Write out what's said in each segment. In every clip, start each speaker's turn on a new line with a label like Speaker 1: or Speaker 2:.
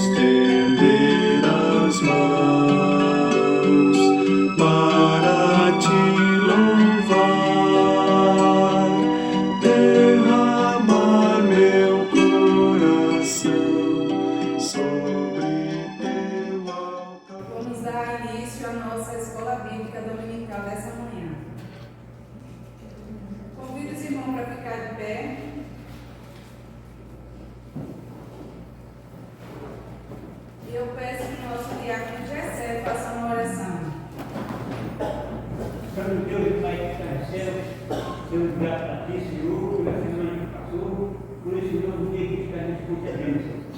Speaker 1: estender as mãos para te louvar, derramar meu coração sobre teu altar.
Speaker 2: Vamos dar início à nossa escola bíblica dominical dessa manhã. Convido os irmãos para ficar de pé. E eu peço que o nosso diácono Jessé faça uma oração.
Speaker 3: Santo Deus e Pai que está no céu, somos gratos a Ti, Senhor, pela semana que passou, por esse novo dia que está nos concedendo, Senhor.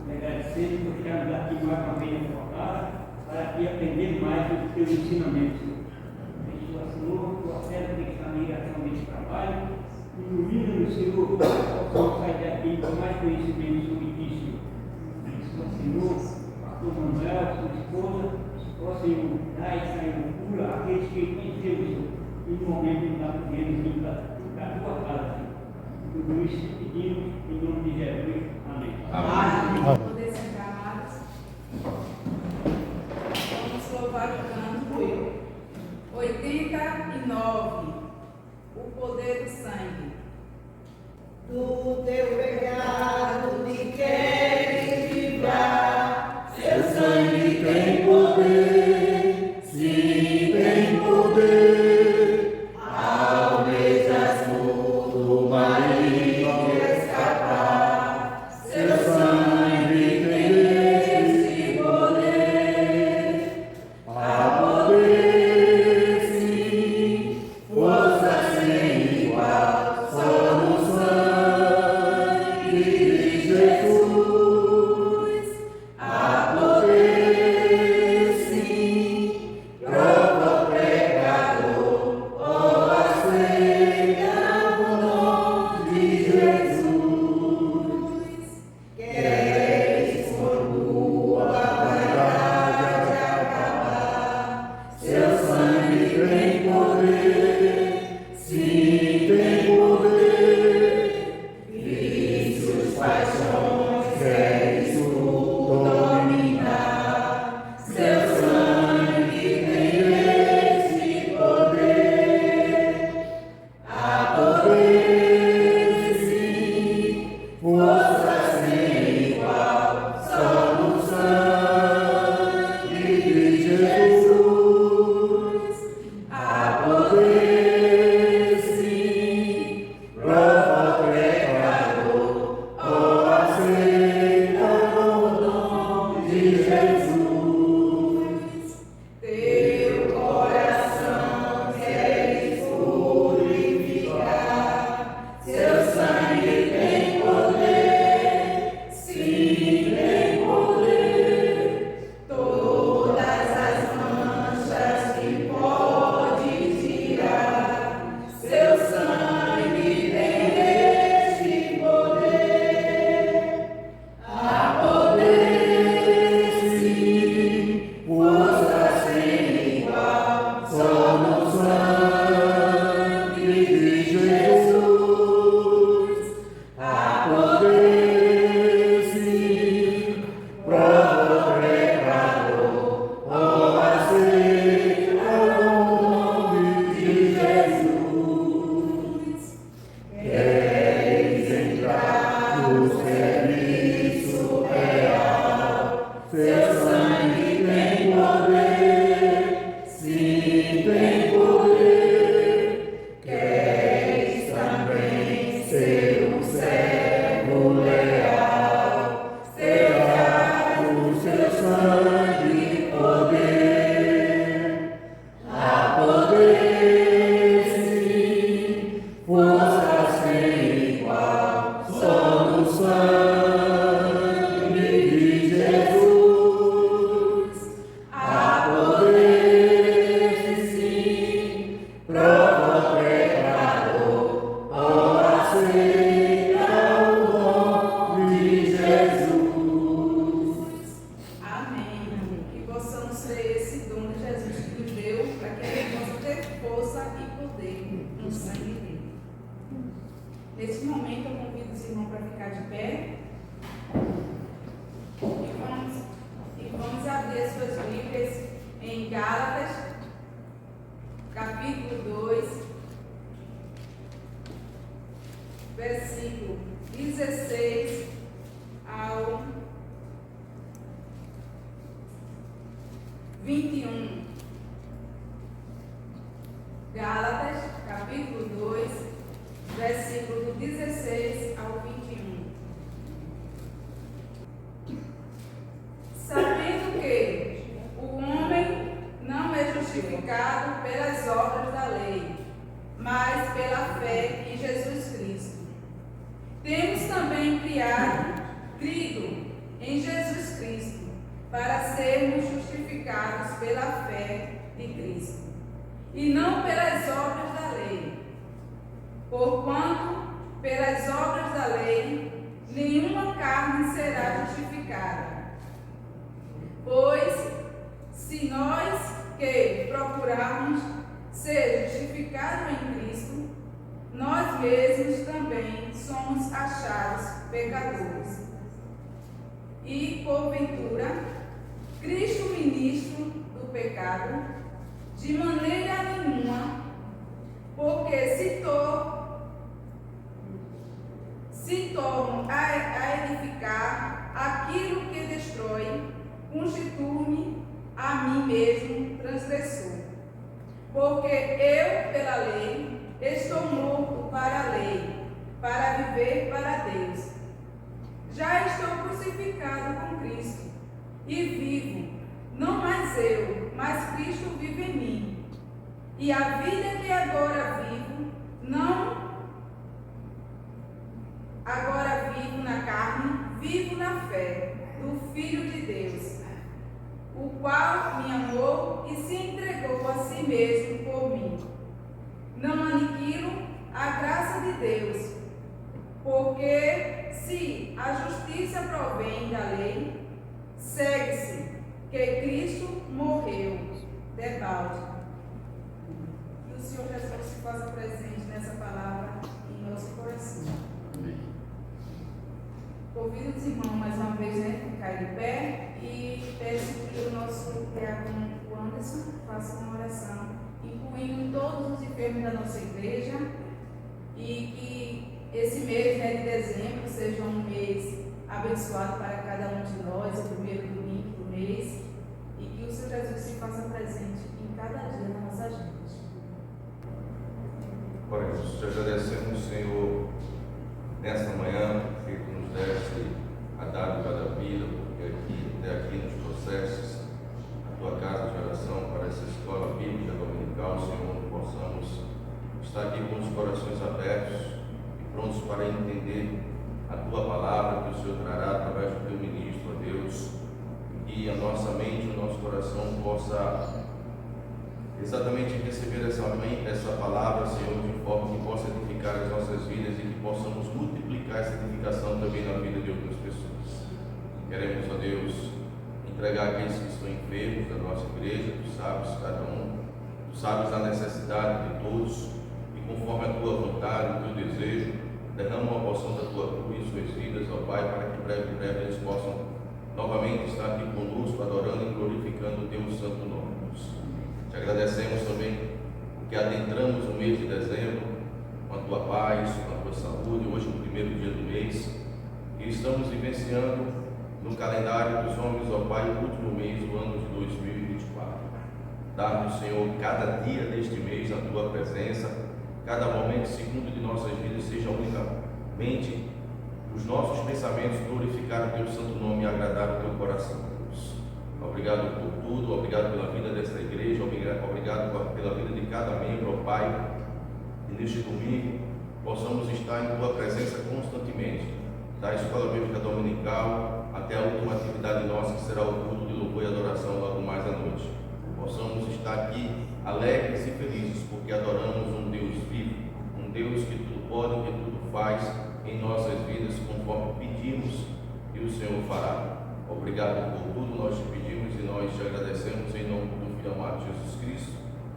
Speaker 3: E agradecendo por estarmos aqui mais uma vez na tua casa, para Ti aprender mais do Teu ensinamento, Senhor. Abençoa, Senhor, tua serva que está na ligação desse trabalho, ilumina-nos, Senhor, para que possamos sair daqui com mais conhecimento sobre Ti, Senhor. Abençoa, Senhor, pastor Manuel, sua esposa, ó Senhor, dá essa cura àqueles que conhecemos, Senhor, e no momento que nós podemos vir para a tua casa, Senhor. Tudo isso pedimos em nome de Jesus. Amém.
Speaker 2: Amém. Poder sentar, amados. Vamos louvar o canto 89. O poder do sangue.
Speaker 4: Do teu pecado te queres livrar, seu sangue tem poder, sim, tem poder. Almejas mundo maligno escapar.
Speaker 2: 21. Gálatas, capítulo 2, versículo do 16 ao 21. Sabendo que o homem não é justificado pelas obras da lei, mas pela fé em Jesus Cristo. Temos também crido em Jesus Cristo, para sermos justificados pela fé de Cristo, e não pelas obras da lei. Porquanto, pelas obras da lei, nenhuma carne será justificada. Pois, se nós que procurarmos ser justificados em Cristo, nós mesmos também somos achados pecadores. E, porventura, Cristo ministro do pecado? De maneira nenhuma, porque se torno a edificar aquilo que destrói, constituo-me a mim mesmo transgressor. Porque eu, pela lei, estou morto para a lei, para viver para Deus. Já estou crucificado com Cristo, e vivo, não mais eu, mas Cristo vive em mim. E a vida que agora vivo, agora vivo na carne, vivo na fé do Filho de Deus, o qual me amou e se entregou a si mesmo por mim. Não aniquilo a graça de Deus, porque se a justiça provém da lei, segue-se que Cristo morreu, debalde. Que o Senhor Jesus se faça presente nessa palavra em nosso coração. Convido os irmãos mais uma vez a ficar de pé e peço que o nosso diácono Anderson faça uma oração, incluindo todos os enfermos da nossa igreja, e que esse mês de dezembro seja um mês abençoado para cada um de nós, o primeiro domingo do mês, e que o Senhor Jesus se faça presente em cada dia na nossa gente.
Speaker 5: Oremos, te agradecemos, Senhor, nesta manhã, que tu nos deste a dádiva da vida, porque até aqui nos processos a tua casa de oração para essa escola bíblica dominical, Senhor, possamos estar aqui com os corações abertos e prontos para entender a tua palavra que o Senhor trará através do teu ministro, ó Deus, e a nossa mente, o nosso coração possa exatamente receber essa palavra, Senhor, de forma que possa edificar as nossas vidas e que possamos multiplicar essa edificação também na vida de outras pessoas. Queremos, ó Deus, entregar aqueles que estão enfermos da nossa igreja, tu sabes cada um, tu sabes a necessidade de todos, e conforme a tua vontade, o teu desejo, derrama uma porção da tua cruz em suas vidas, ó Pai, para que breve eles possam novamente estar aqui conosco, adorando e glorificando o teu santo nome. Te agradecemos também que adentramos o mês de dezembro com a tua paz, com a tua saúde, hoje no primeiro dia do mês, e estamos vivenciando no calendário dos homens, ó Pai, o último mês do ano de 2024. Dá-nos, Senhor, cada dia deste mês a tua presença, cada momento segundo de nossas vidas seja unicamente os nossos pensamentos glorificar o teu santo nome e agradar o teu coração, Deus. Obrigado por tudo, obrigado pela vida desta igreja, obrigado pela vida de cada membro, ó Pai, e neste domingo possamos estar em tua presença constantemente, da escola bíblica dominical até a última atividade nossa, que será o culto de louvor e adoração logo mais à noite. Possamos estar aqui alegres e felizes, porque adoramos um Deus vivo, um Deus que tudo pode, que tudo faz em nossas vidas, conforme pedimos, e o Senhor fará. Obrigado por tudo, nós te pedimos e nós te agradecemos em nome do Filho amado Jesus Cristo,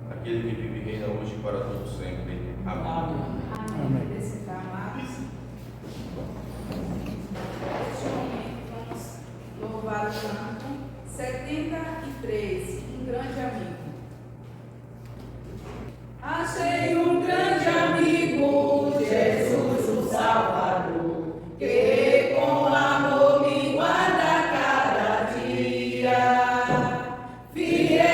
Speaker 5: aquele que vive e reina hoje e para todos sempre. Amém.
Speaker 2: Amém. Amados, neste momento vamos louvar o canto 73, um grande amigo. Achei um grande amigo, Jesus o Salvador, que com amor me guarda cada dia. Fiel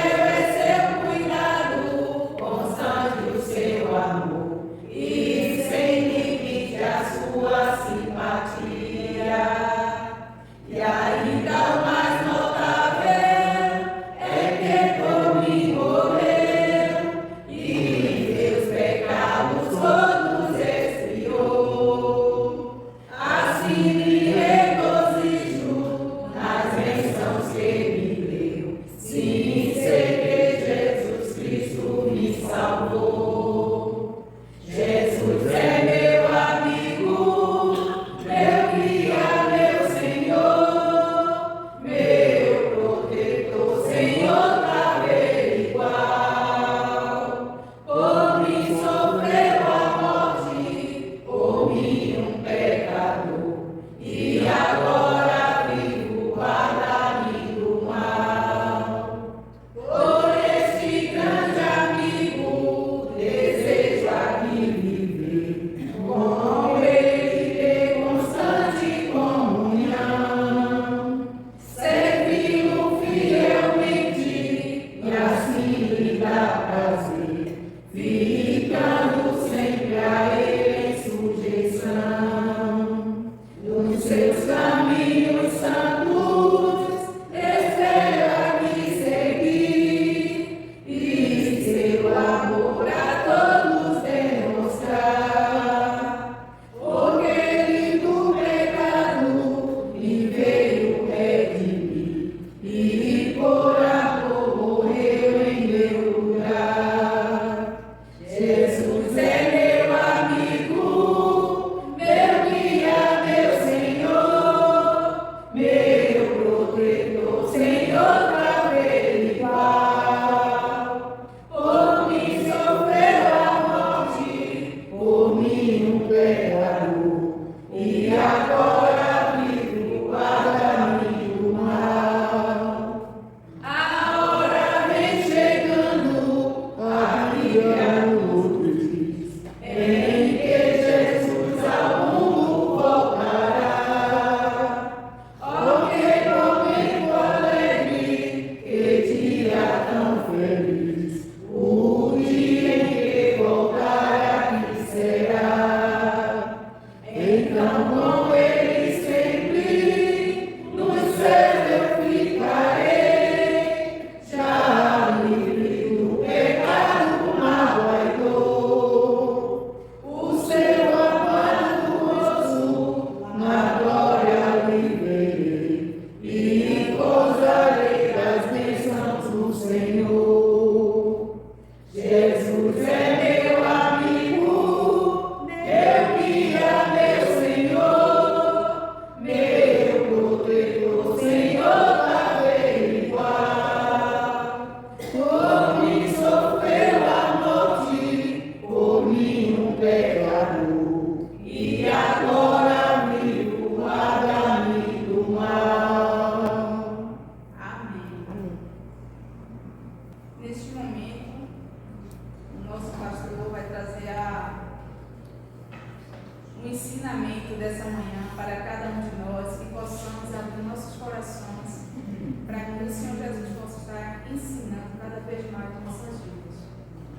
Speaker 2: vez mais nossas vidas,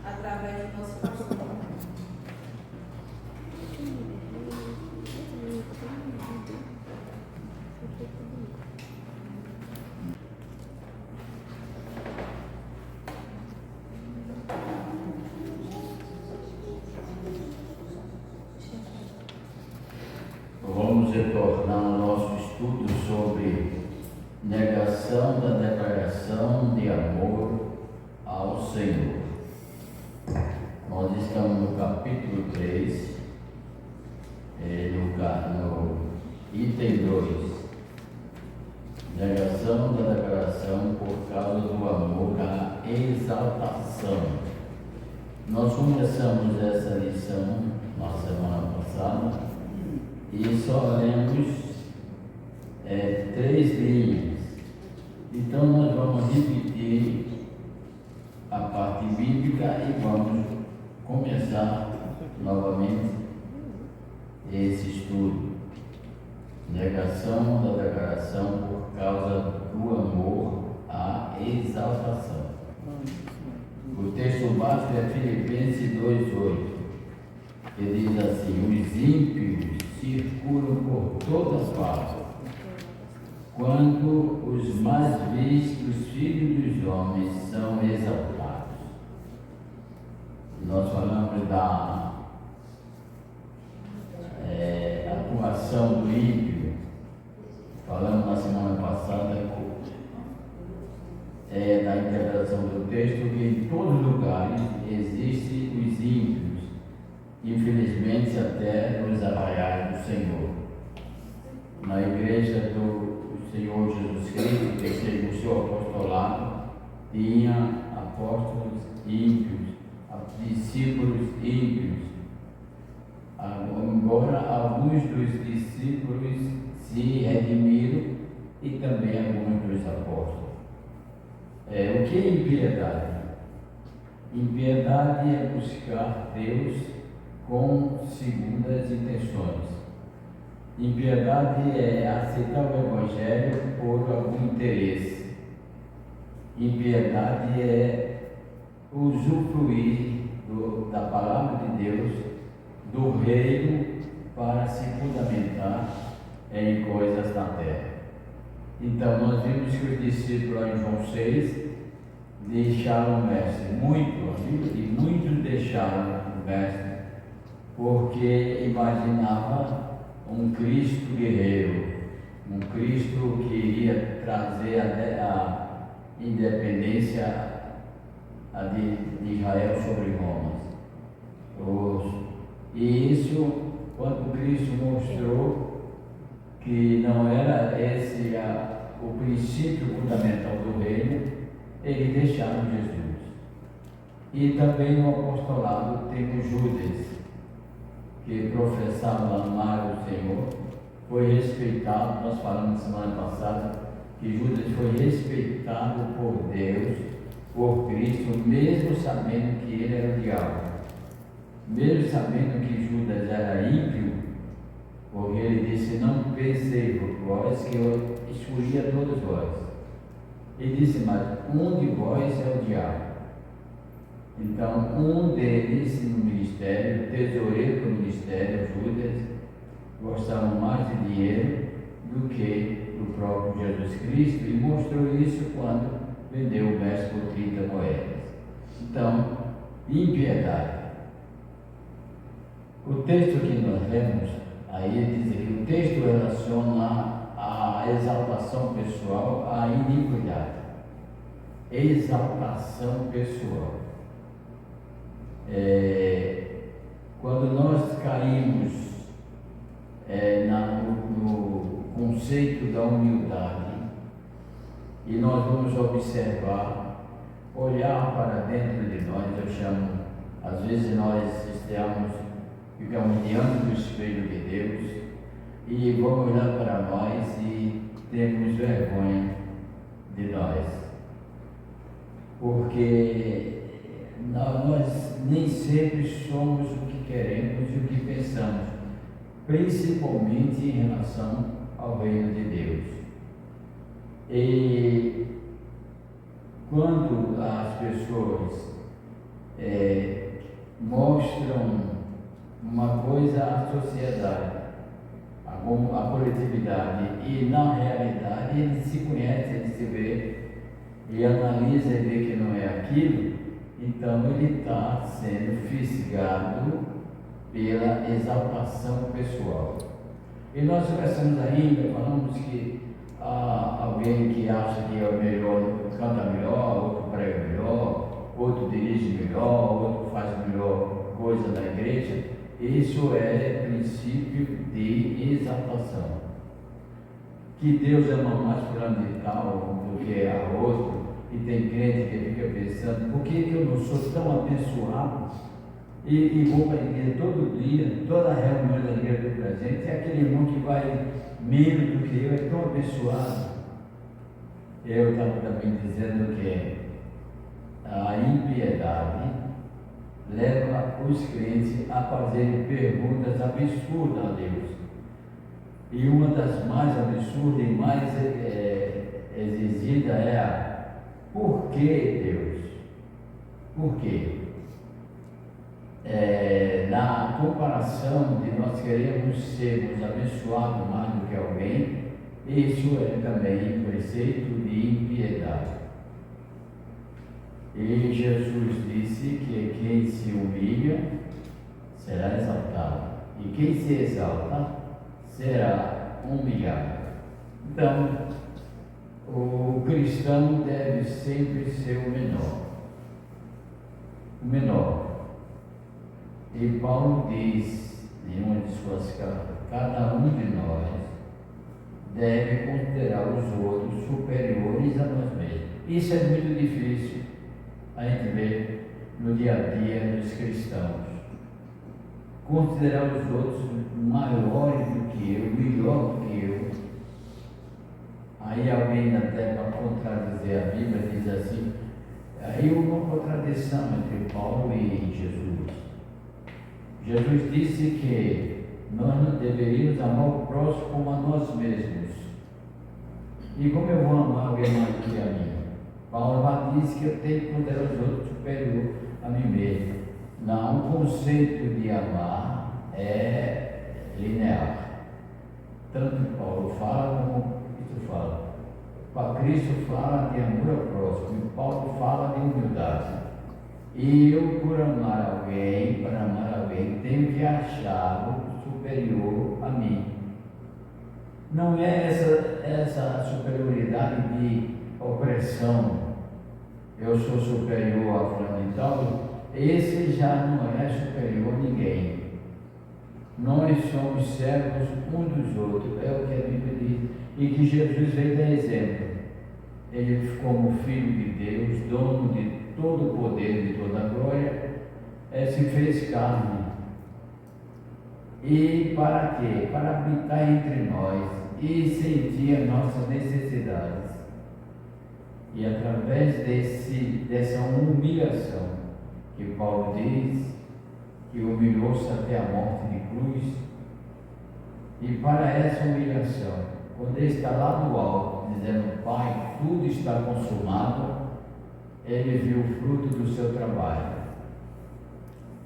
Speaker 2: através do nosso pastor.
Speaker 6: Vamos retornar ao nosso estudo sobre negação da declaração de amor ao Senhor. Nós estamos no capítulo 3, no item 2, negação da declaração por causa do amor à exaltação. Nós começamos essa lição na semana passada e só lemos 3 linhas. Então nós vamos repetir a parte bíblica e vamos começar novamente esse estudo. Negação da declaração por causa do amor à exaltação. O texto básico é Filipenses 2:8, que diz assim: os ímpios circulam por todas partes, quando os mais vistos filhos dos homens são exaltados. Nós falamos da atuação do ímpio, falamos na semana passada da interpretação do texto, que em todos os lugares existem os ímpios, infelizmente até nos arraiais do Senhor. Na igreja do Senhor Jesus Cristo, que seguiu o seu apostolado, tinha apóstolos ímpios, discípulos ímpios. Embora alguns dos discípulos se redimiram e também alguns dos apóstolos. O que é impiedade? Impiedade é buscar Deus com segundas intenções. Impiedade é aceitar o Evangelho por algum interesse. Impiedade é usufruir da palavra de Deus, do reino, para se fundamentar em coisas da terra. Então nós vimos que os discípulos em João 6 deixaram o mestre e muitos deixaram o mestre porque imaginava um Cristo guerreiro, um Cristo que iria trazer a independência de Israel sobre Roma. E isso, quando Cristo mostrou que não era esse o princípio fundamental do reino, eles deixaram Jesus. E também no apostolado temos Judas, que professava amar o Senhor, foi respeitado. Nós falamos semana passada que Judas foi respeitado por Deus, por Cristo, mesmo sabendo que ele era o diabo, mesmo sabendo que Judas era ímpio, porque ele disse: não pensei por vós que eu escolhia todos vós. Ele disse: mas um de vós é o diabo. Então, um deles no ministério, tesoureiro do ministério, Judas, gostava mais de dinheiro do que do próprio Jesus Cristo, e mostrou isso quando vendeu o mestre por 30 moedas. Então, impiedade. O texto que nós lemos, aí diz que o texto relaciona a exaltação pessoal à iniquidade. Exaltação pessoal. Quando nós caímos no conceito da humildade, e nós vamos observar, olhar para dentro de nós, eu chamo, às vezes nós ficamos diante do espelho de Deus e vamos olhar para nós e temos vergonha de nós, porque nós nem sempre somos o que queremos e o que pensamos, principalmente em relação ao reino de Deus. E quando as pessoas mostram uma coisa à sociedade, a coletividade, e na realidade ele se conhece, ele se vê, e analisa e vê que não é aquilo, então ele está sendo fisgado pela exaltação pessoal. E nós conversamos ainda, falamos que alguém que acha que é o melhor, canta melhor, outro prega melhor, outro dirige melhor, outro faz melhor coisa na igreja. Isso é princípio de exaltação. Que Deus ama mais fulano de tal do que a outro, e tem crente que fica pensando, por que eu não sou tão abençoado e vou para a igreja todo dia, toda a reunião da igreja do presente, e aquele irmão que vai menos do que eu é tão abençoado. Eu estava também dizendo que a impiedade leva os crentes a fazerem perguntas absurdas a Deus. E uma das mais absurdas e mais exigida é a: por que Deus? Por quê? Na comparação de nós queremos sermos abençoados mais do que alguém, isso é também um preceito de impiedade. E Jesus disse que quem se humilha será exaltado, e quem se exalta será humilhado. Então, o cristão deve sempre ser o menor. O menor. E Paulo diz em uma de suas cartas: cada um de nós deve considerar os outros superiores a nós mesmos. Isso é muito difícil a gente vê no dia a dia dos cristãos. Considerar os outros maiores do que eu, melhor do que eu. Aí alguém até para contradizer a Bíblia diz assim, aí uma contradição entre Paulo e Jesus. Jesus disse que nós não deveríamos amar o próximo como a nós mesmos. E como eu vou amar alguém mais do que a mim? Paulo já disse que eu tenho que considerar os outros superior a mim mesmo. Não, o conceito de amar é linear. Tanto Paulo fala como Cristo fala. Cristo fala de amor ao próximo e Paulo fala de humildade. E eu, por amar alguém, para amar alguém, tenho que achá-lo superior a mim. Não é essa superioridade de opressão. Eu sou superior a fulano e tal. Esse já não é superior a ninguém. Nós somos servos uns dos outros, é o que a Bíblia diz, e que Jesus veio dar exemplo. Ele, como Filho de Deus, dono de todo o poder e de toda a glória, se fez carne. E para quê? Para habitar entre nós e sentir as nossas necessidades. E através dessa humilhação, que Paulo diz, que humilhou-se até a morte de cruz, e para essa humilhação, quando ele está lá no alto, dizendo: Pai, tudo está consumado, ele viu o fruto do seu trabalho,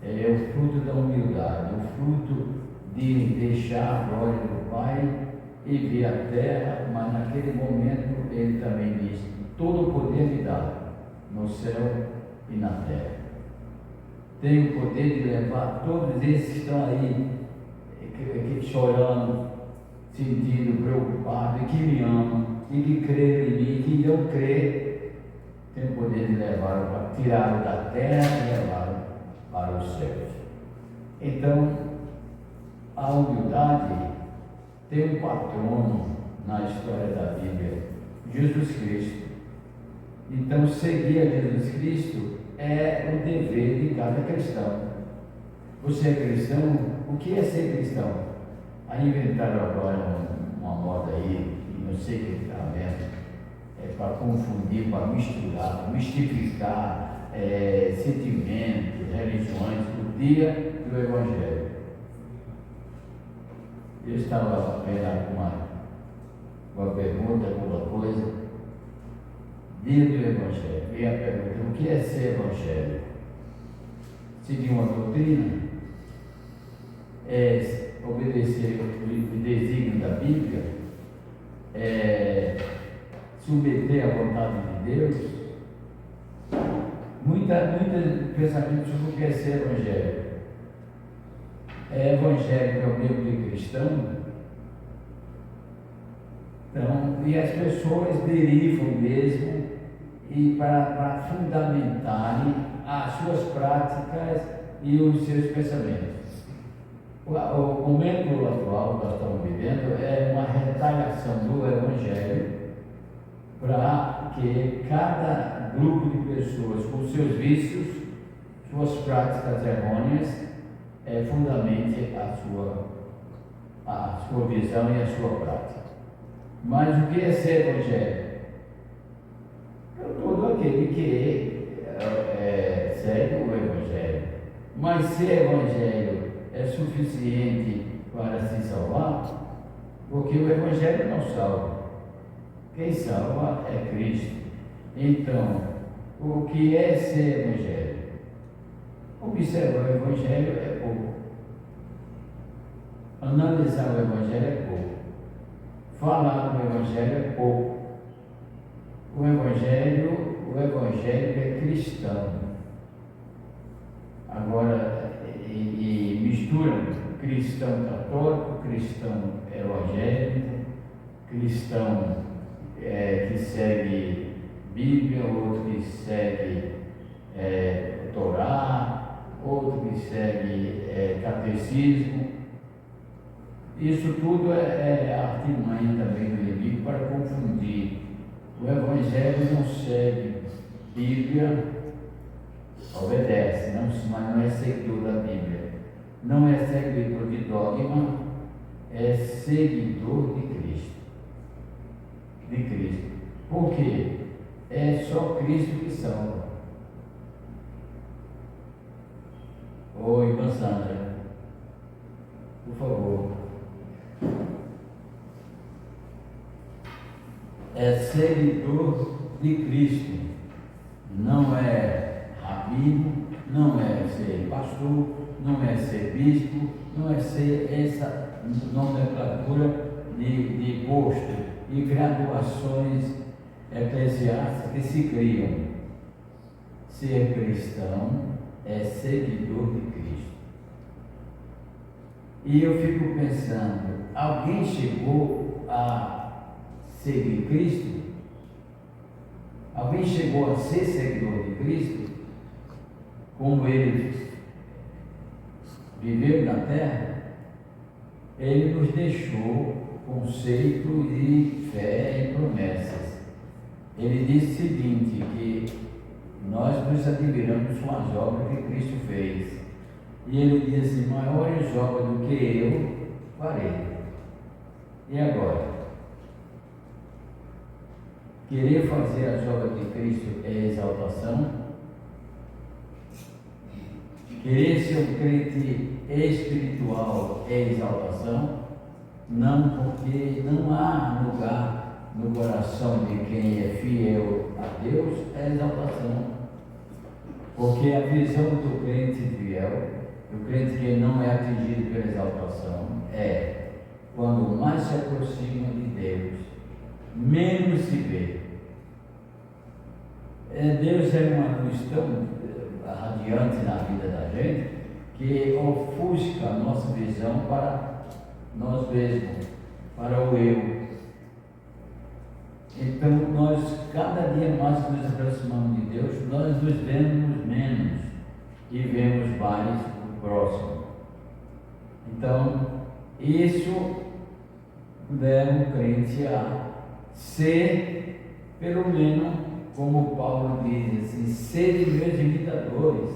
Speaker 6: é o fruto da humildade, o fruto de deixar a glória do Pai e vir à terra, mas naquele momento ele também diz: todo o poder me dá no céu e na terra. Tenho o poder de levar todos esses que estão aí chorando, sentindo, preocupados, e que me amam, e que creem em mim, que não creem. Tenho o poder de levar para tirá-lo da terra e levá-lo para os céus. Então, a humildade tem um patrono na história da Bíblia: Jesus Cristo. Então, seguir a Jesus Cristo é o dever de cada cristão. Você é cristão? O que é ser cristão? Aí inventaram agora uma moda aí, não sei o que está vendo, para confundir, para misturar, para mistificar sentimentos, religiões do dia do Evangelho. Eu estava vendo uma pergunta, alguma coisa. dia do Evangelho, vem a pergunta: o que é ser Evangelho? Seguir uma doutrina? É obedecer o desígnio da Bíblia? É submeter à vontade de Deus? Muita pensamento sobre o que é ser Evangelho. É evangélico é o mesmo de cristão? Então, e as pessoas derivam mesmo e para fundamentarem as suas práticas e os seus pensamentos. O momento atual que nós estamos vivendo é uma retaliação do Evangelho para que cada grupo de pessoas com seus vícios, suas práticas errôneas, fundamente a sua visão e a sua prática. Mas o que é ser Evangelho? Todo aquele que segue o Evangelho. Mas ser Evangelho é suficiente para se salvar? Porque o Evangelho não salva. Quem salva é Cristo. Então, o que é ser Evangelho? Observar o Evangelho é pouco. Analisar o Evangelho é pouco. Falar do Evangelho é pouco. O Evangelho é cristão. Agora, e mistura cristão católico, cristão evangélico, cristão que segue Bíblia, outro que segue Torá, outro que segue catecismo. Isso tudo é artimanha também do inimigo para confundir. O Evangelho não segue Bíblia, obedece, mas não é seguidor da Bíblia, não é seguidor de dogma, é seguidor de Cristo. De Cristo. Por quê? É só Cristo que salva. Ô, irmã Sandra, por favor. É seguidor de Cristo, não é rabino, não é ser pastor, não é ser bispo, não é ser essa nomenclatura de posto e graduações eclesiásticas que se criam. Ser cristão é seguidor de Cristo. E eu fico pensando, alguém chegou a seguir Cristo? Alguém chegou a ser seguidor de Cristo? Como ele viveu na terra? Ele nos deixou conceito de fé e promessas. Ele disse o seguinte, que nós nos admiramos com as obras que Cristo fez. E ele disse: maiores obras do que eu farei. E agora? Querer fazer as obras de Cristo é exaltação? Querer ser um crente espiritual é exaltação? Não, porque não há lugar no coração de quem é fiel a Deus é exaltação. Porque a visão do crente fiel, do crente que não é atingido pela exaltação, é quando mais se aproxima de Deus, menos se vê. Deus é uma luz tão radiante na vida da gente que ofusca a nossa visão para nós mesmos, para o eu. Então, nós, cada dia mais que nos aproximamos de Deus, nós nos vemos menos e vemos mais o próximo. Então, isso leva o crente a ser, pelo menos, como Paulo diz assim, serem meus imitadores,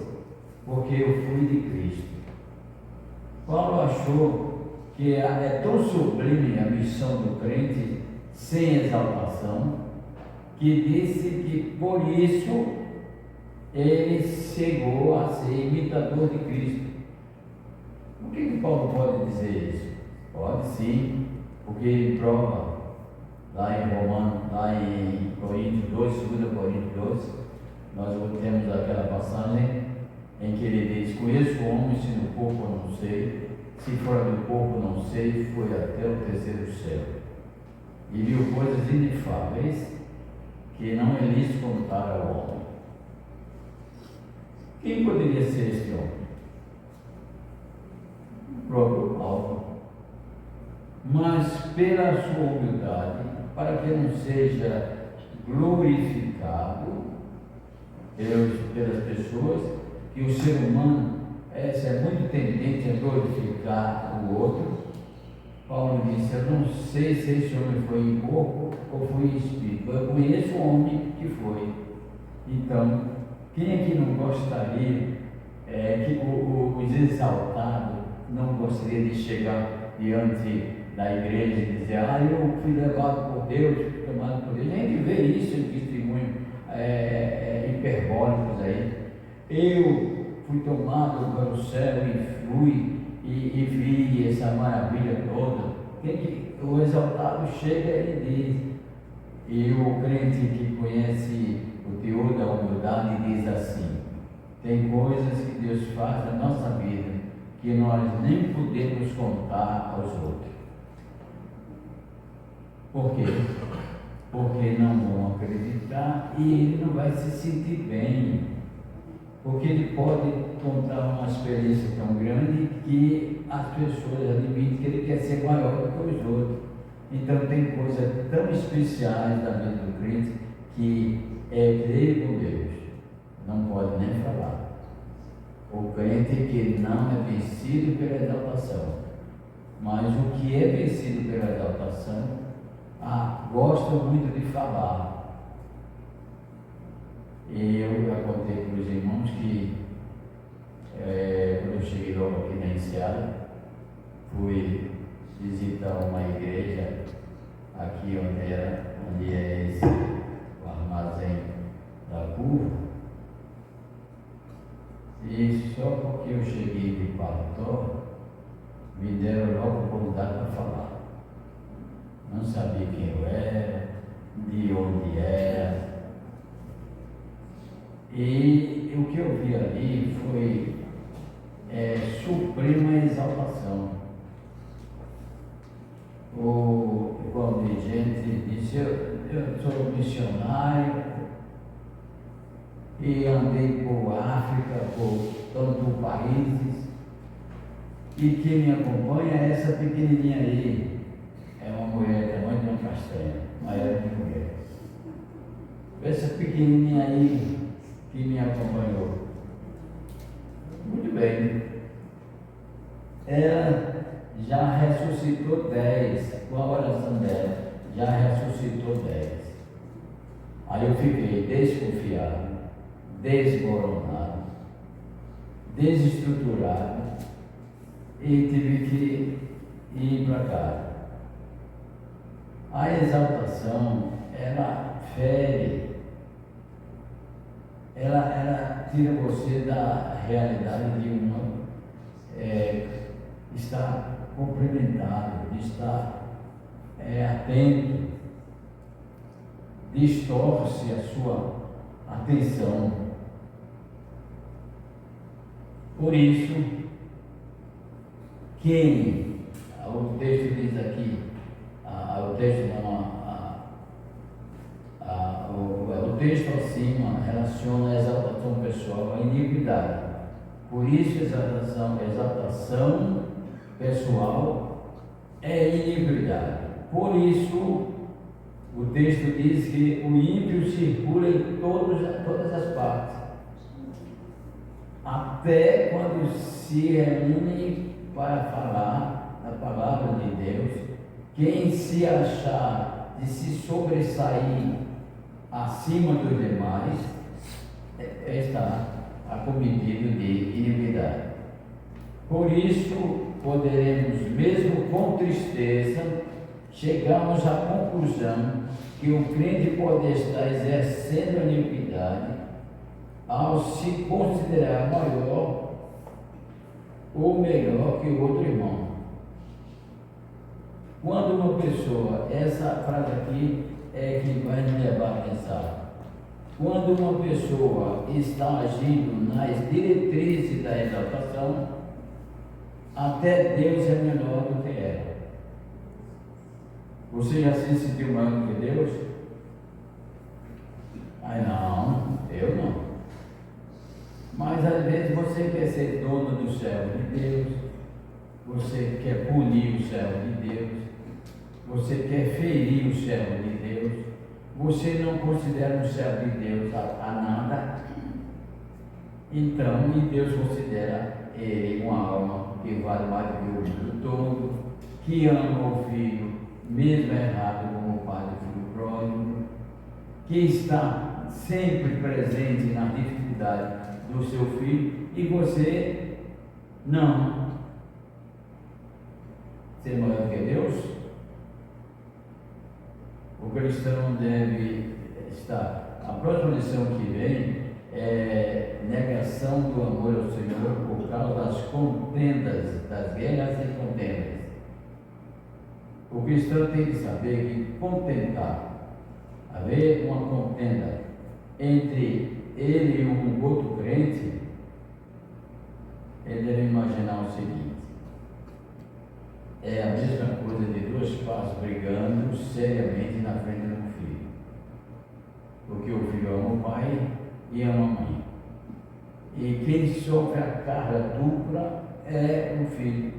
Speaker 6: porque eu fui de Cristo. Paulo achou que é tão sublime a missão do crente sem exaltação, que disse que por isso ele chegou a ser imitador de Cristo. Por que Paulo pode dizer isso? Pode sim, porque ele prova lá em Coríntios 2 Coríntios 12, nós temos aquela passagem em que ele diz: conheço o homem, se no corpo não sei, se fora do corpo não sei, foi até o terceiro céu. E viu coisas inefáveis que não é lícito contar ao homem. Quem poderia ser este homem? O próprio Paulo. Mas pela sua humildade, para que não seja glorificado pelas pessoas, que o ser humano é muito tendente a glorificar o outro. Paulo disse: eu não sei se esse homem foi em corpo ou foi em espírito, eu conheço o homem que foi. Então, quem é que não gostaria, que os exaltados não gostaria de chegar diante da igreja e dizer: eu fui levado por Deus, fui tomado por Deus? A gente vê isso em testemunho hiperbólicos aí. Eu fui tomado para o céu e fui e vi essa maravilha toda. O exaltado chega e diz, e o crente que conhece o teor da humildade diz assim: tem coisas que Deus faz na nossa vida que nós nem podemos contar aos outros. Por quê? Porque não vão acreditar e ele não vai se sentir bem. Porque ele pode contar uma experiência tão grande que as pessoas admitem que ele quer ser maior do que os outros. Então tem coisas tão especiais da vida do crente que é dele com Deus, não pode nem falar. O crente que não é vencido pela exaltação, mas o que é vencido pela exaltação, gosta muito de falar. E eu já contei para os irmãos que quando eu cheguei logo aqui na Enseada, fui visitar uma igreja aqui onde é esse, o armazém da curva. E só porque eu cheguei de paletó, me deram logo a oportunidade para falar. Não sabia quem eu era, de onde era. E o que eu vi ali foi suprema exaltação. Quando a gente disse: eu sou missionário e andei por África, por tantos países, e quem me acompanha é essa pequenininha aí. É uma mulher tamanho de uma castanha, maior de mulher. Essa pequenininha aí que me acompanhou. Muito bem. Ela já ressuscitou 10, com a oração dela, já ressuscitou 10. Aí eu fiquei desconfiado, desmoronado, desestruturado e tive que ir para casa. A exaltação, ela fere, ela tira você da realidade de estar cumprimentado, de estar atento, distorce a sua atenção. Por isso, o texto diz aqui, o texto acima relaciona a exaltação pessoal à iniquidade. Por isso, exaltação pessoal é iniquidade. Por isso, o texto diz que o ímpio circula em todas as partes, até quando se reúne para falar da palavra de Deus. Quem se achar de se sobressair acima dos demais está acometido de iniquidade. Por isso, poderemos, mesmo com tristeza, chegarmos à conclusão que o crente pode estar exercendo a iniquidade ao se considerar maior ou melhor que o outro irmão. Quando uma pessoa, essa frase aqui é que vai me levar a pensar, Quando uma pessoa está agindo nas diretrizes da exaltação, até Deus é menor do que ela. Você já se sentiu maior do que Deus? Ai não, eu não. Mas às vezes você quer ser dono do céu de Deus, você quer punir o céu de Deus, você quer ferir o céu de Deus, você não considera o céu de Deus a nada. Então, e Deus considera ele uma alma que vale mais do que o mundo todo, que ama o filho, mesmo errado como o pai do filho pródigo, que está sempre presente na dificuldade do seu filho, e você não. Ser maior que Deus? O cristão deve estar. A próxima lição que vem é negação do amor ao Senhor por causa das contendas, das guerras e contendas. O cristão tem que saber que contentar, haver uma contenda entre ele e um outro crente, ele deve imaginar o seguinte: é a mesma coisa de dois pais brigando seriamente na frente de um filho. Porque o filho ama o pai e ama a mãe. E quem sofre a carga dupla é o filho.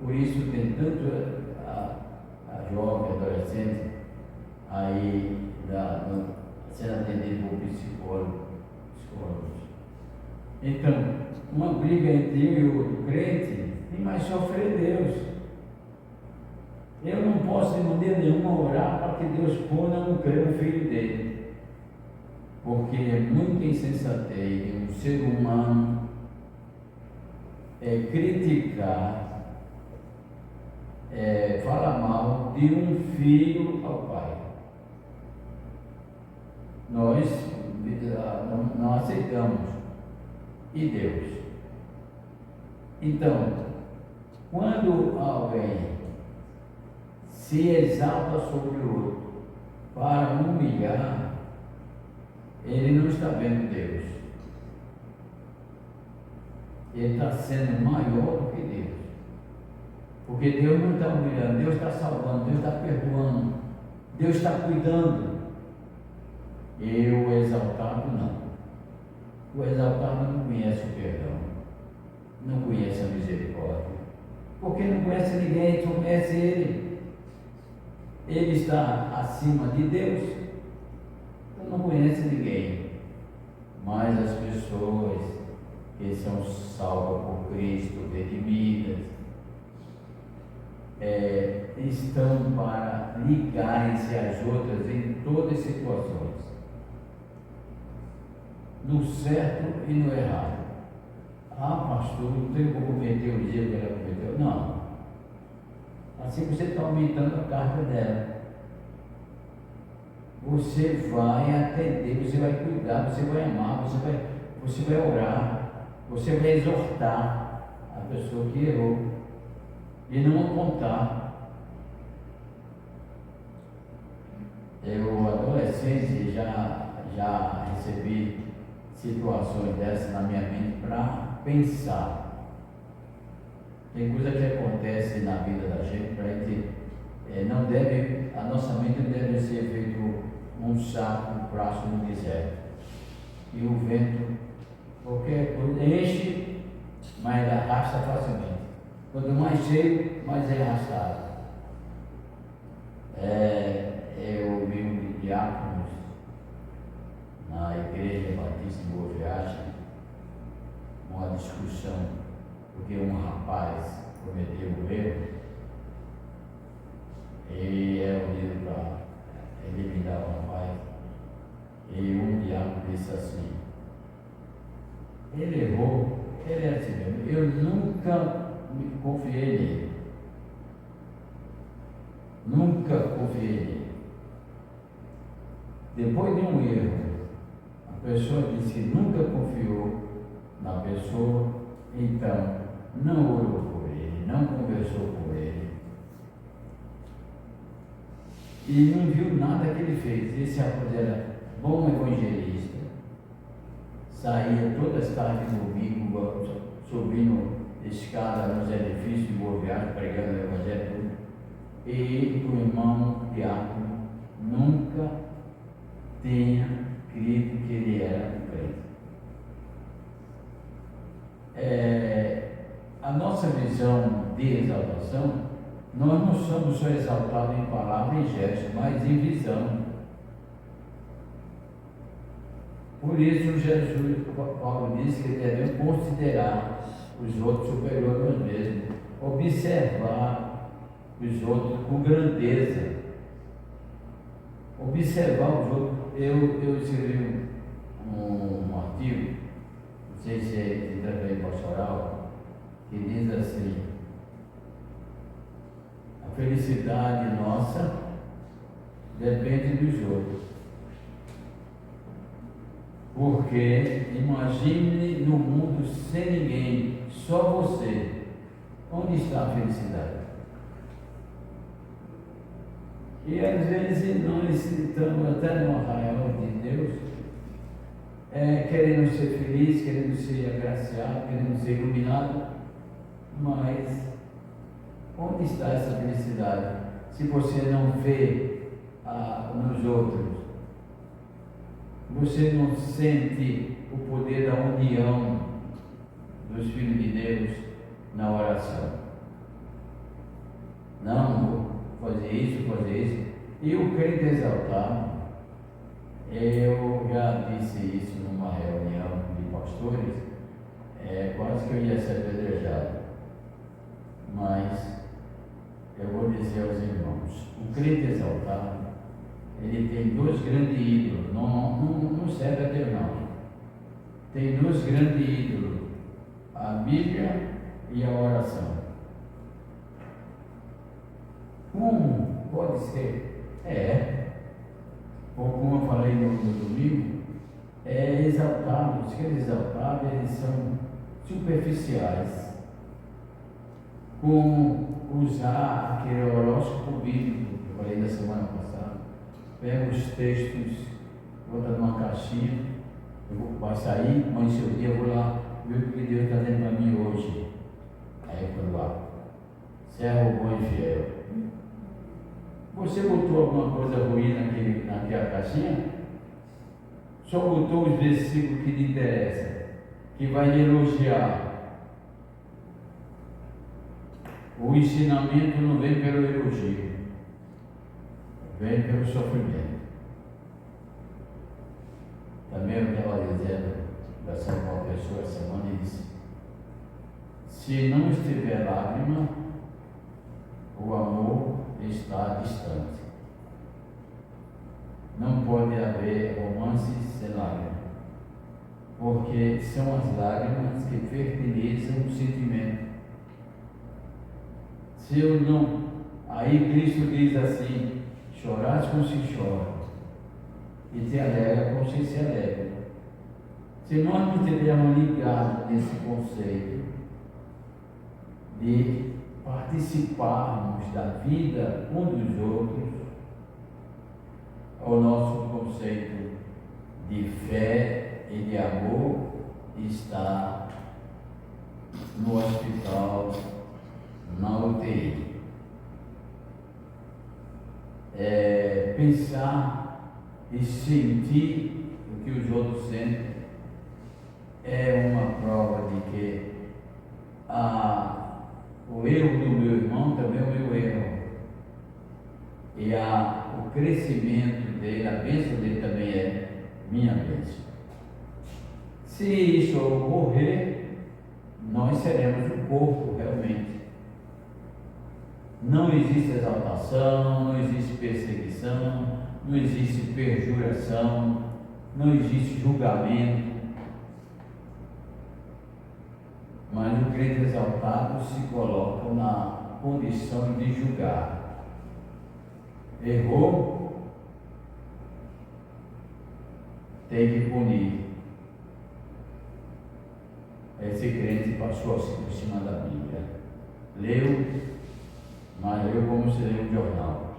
Speaker 6: Por isso tem tanto a jovem, adolescente, aí sendo atendido por psicólogos. Então, uma briga entre eu e o outro crente, quem mais sofre é Deus. Eu não posso de maneira nenhuma orar para que Deus ponha no crer o filho dele, porque é muita insensatez de um ser humano criticar, falar mal de um filho ao pai. Nós não aceitamos. E Deus? Então, quando alguém se exalta sobre o outro para humilhar, ele não está vendo Deus. Ele está sendo maior do que Deus. Porque Deus não está humilhando, Deus está salvando, Deus está perdoando, Deus está cuidando. E o exaltado não. O exaltado não conhece o perdão, não conhece a misericórdia, porque não conhece ninguém, só conhece Ele. Ele está acima de Deus, então não conhece ninguém. Mas as pessoas que são salvas por Cristo, redimidas, estão para ligarem-se às outras em todas as situações, no certo e no errado. Ah, pastor, não tem como cometer o dia que ela cometeu. Não. Assim você está aumentando a carga dela. Você vai atender, você vai cuidar, você vai amar, você vai orar, você vai exortar a pessoa que errou e não apontar. Eu, adolescente, já recebi situações dessas na minha mente para pensar. Tem coisa que acontece na vida da gente para a gente não deve, a nossa mente não deve ser feito um saco, um braço no deserto. E o vento, qualquer coisa, enche, mas arrasta facilmente. Quanto mais cheio, mais é arrastado. Eu vi um diácono na igreja Batista em Boa Viagem, uma discussão, porque um rapaz cometeu um erro e era unido para eliminar o rapaz, e um diácono disse assim: ele errou, ele é assim mesmo, eu nunca confiei nele, nunca confiei nele. Depois de um erro, a pessoa disse que nunca confiou na pessoa, então não orou por ele, não conversou com ele e não viu nada que ele fez. Esse rapaz era bom evangelista, saía todas as tardes de domingo, subindo escada nos edifícios de Boa Viagem, pregando o Evangelho. E o irmão diácono nunca tinha crido que ele era um crente. A nossa visão de exaltação, nós não somos só exaltados em palavra e gesto, mas em visão. Por isso Jesus, Paulo disse que devemos considerar os outros superiores a nós mesmos, observar os outros com grandeza, observar os outros. Eu escrevi um artigo, não sei se é também pastoral, que diz assim: a felicidade nossa depende dos outros. Porque imagine no mundo sem ninguém, só você. Onde está a felicidade? E às vezes nós estamos até no arraial de Deus, querendo ser feliz, querendo ser agraciado, querendo ser iluminado, mas onde está essa felicidade? Se você não vê nos outros, você não sente o poder da união dos filhos de Deus na oração. Não, vou fazer isso. E o crente exaltado, eu já disse isso numa reunião de pastores, quase que eu ia ser apedrejado. Mas eu vou dizer aos irmãos, o crente exaltado, ele tem dois grandes ídolos, não serve a Deus não. Tem dois grandes ídolos, a Bíblia e a oração. Pode ser, ou como eu falei no domingo, exaltados, aqueles exaltados, eles são superficiais, como usar aquele horóscopo bíblico, que eu falei da semana passada. Pega os textos, bota numa caixinha, vai sair, mas seu dia eu vou lá ver o que Deus está dando para mim hoje. Aí eu fui lá, servo bom e fiel. Você botou alguma coisa ruim naquela caixinha? Só botou os versículos que lhe interessam, que vai lhe elogiar. O ensinamento não vem pelo elogio, vem pelo sofrimento. Também eu estava dizendo para uma pessoa essa semana e disse: se não estiver lágrima, o amor está distante. Não pode haver romance sem lágrimas, porque são as lágrimas que fertilizam o sentimento. Se eu não, aí Cristo diz assim: chorar com se chora, e te alegra com se alegra. Se nós não estivermos ligados nesse conceito de participarmos da vida um dos outros, o nosso conceito de fé e de amor está no hospital, na UTI. Pensar e sentir o que os outros sentem é uma prova de que o erro do meu irmão também é o meu erro. E o crescimento dele, a bênção dele também é minha bênção. Se isso ocorrer, nós seremos o corpo realmente. Não existe exaltação, não existe perseguição, não existe perjuração, não existe julgamento. Mas o crente exaltado se coloca na condição de julgar. Errou, tem que punir. Esse crente passou assim por cima da Bíblia. Leu, mas leu como se lê um jornal.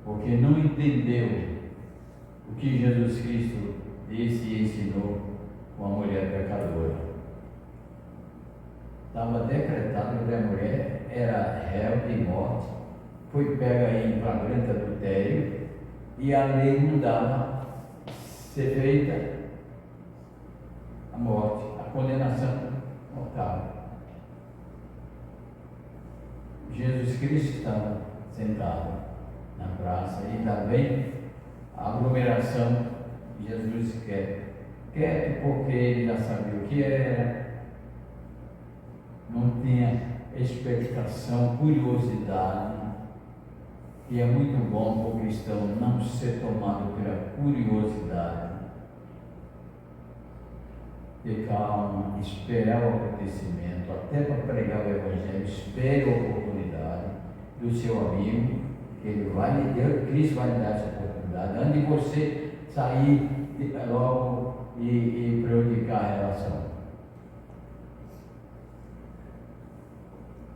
Speaker 6: Porque não entendeu o que Jesus Cristo disse e ensinou com a mulher pecadora. Estava decretado que a mulher era réu de morte, foi pega em flagrante adultério e a lei mandava ser feita a morte, a condenação mortal. Jesus Cristo estava sentado na praça e também a aglomeração. Jesus quieto porque ele já sabia o que era, não tinha expectação, curiosidade. E é muito bom para o cristão não ser tomado pela curiosidade, ter calma, esperar o acontecimento, até para pregar o Evangelho, espere a oportunidade do seu amigo, que ele vai, Cristo vai lhe dar essa oportunidade, antes de você sair logo e prejudicar a relação.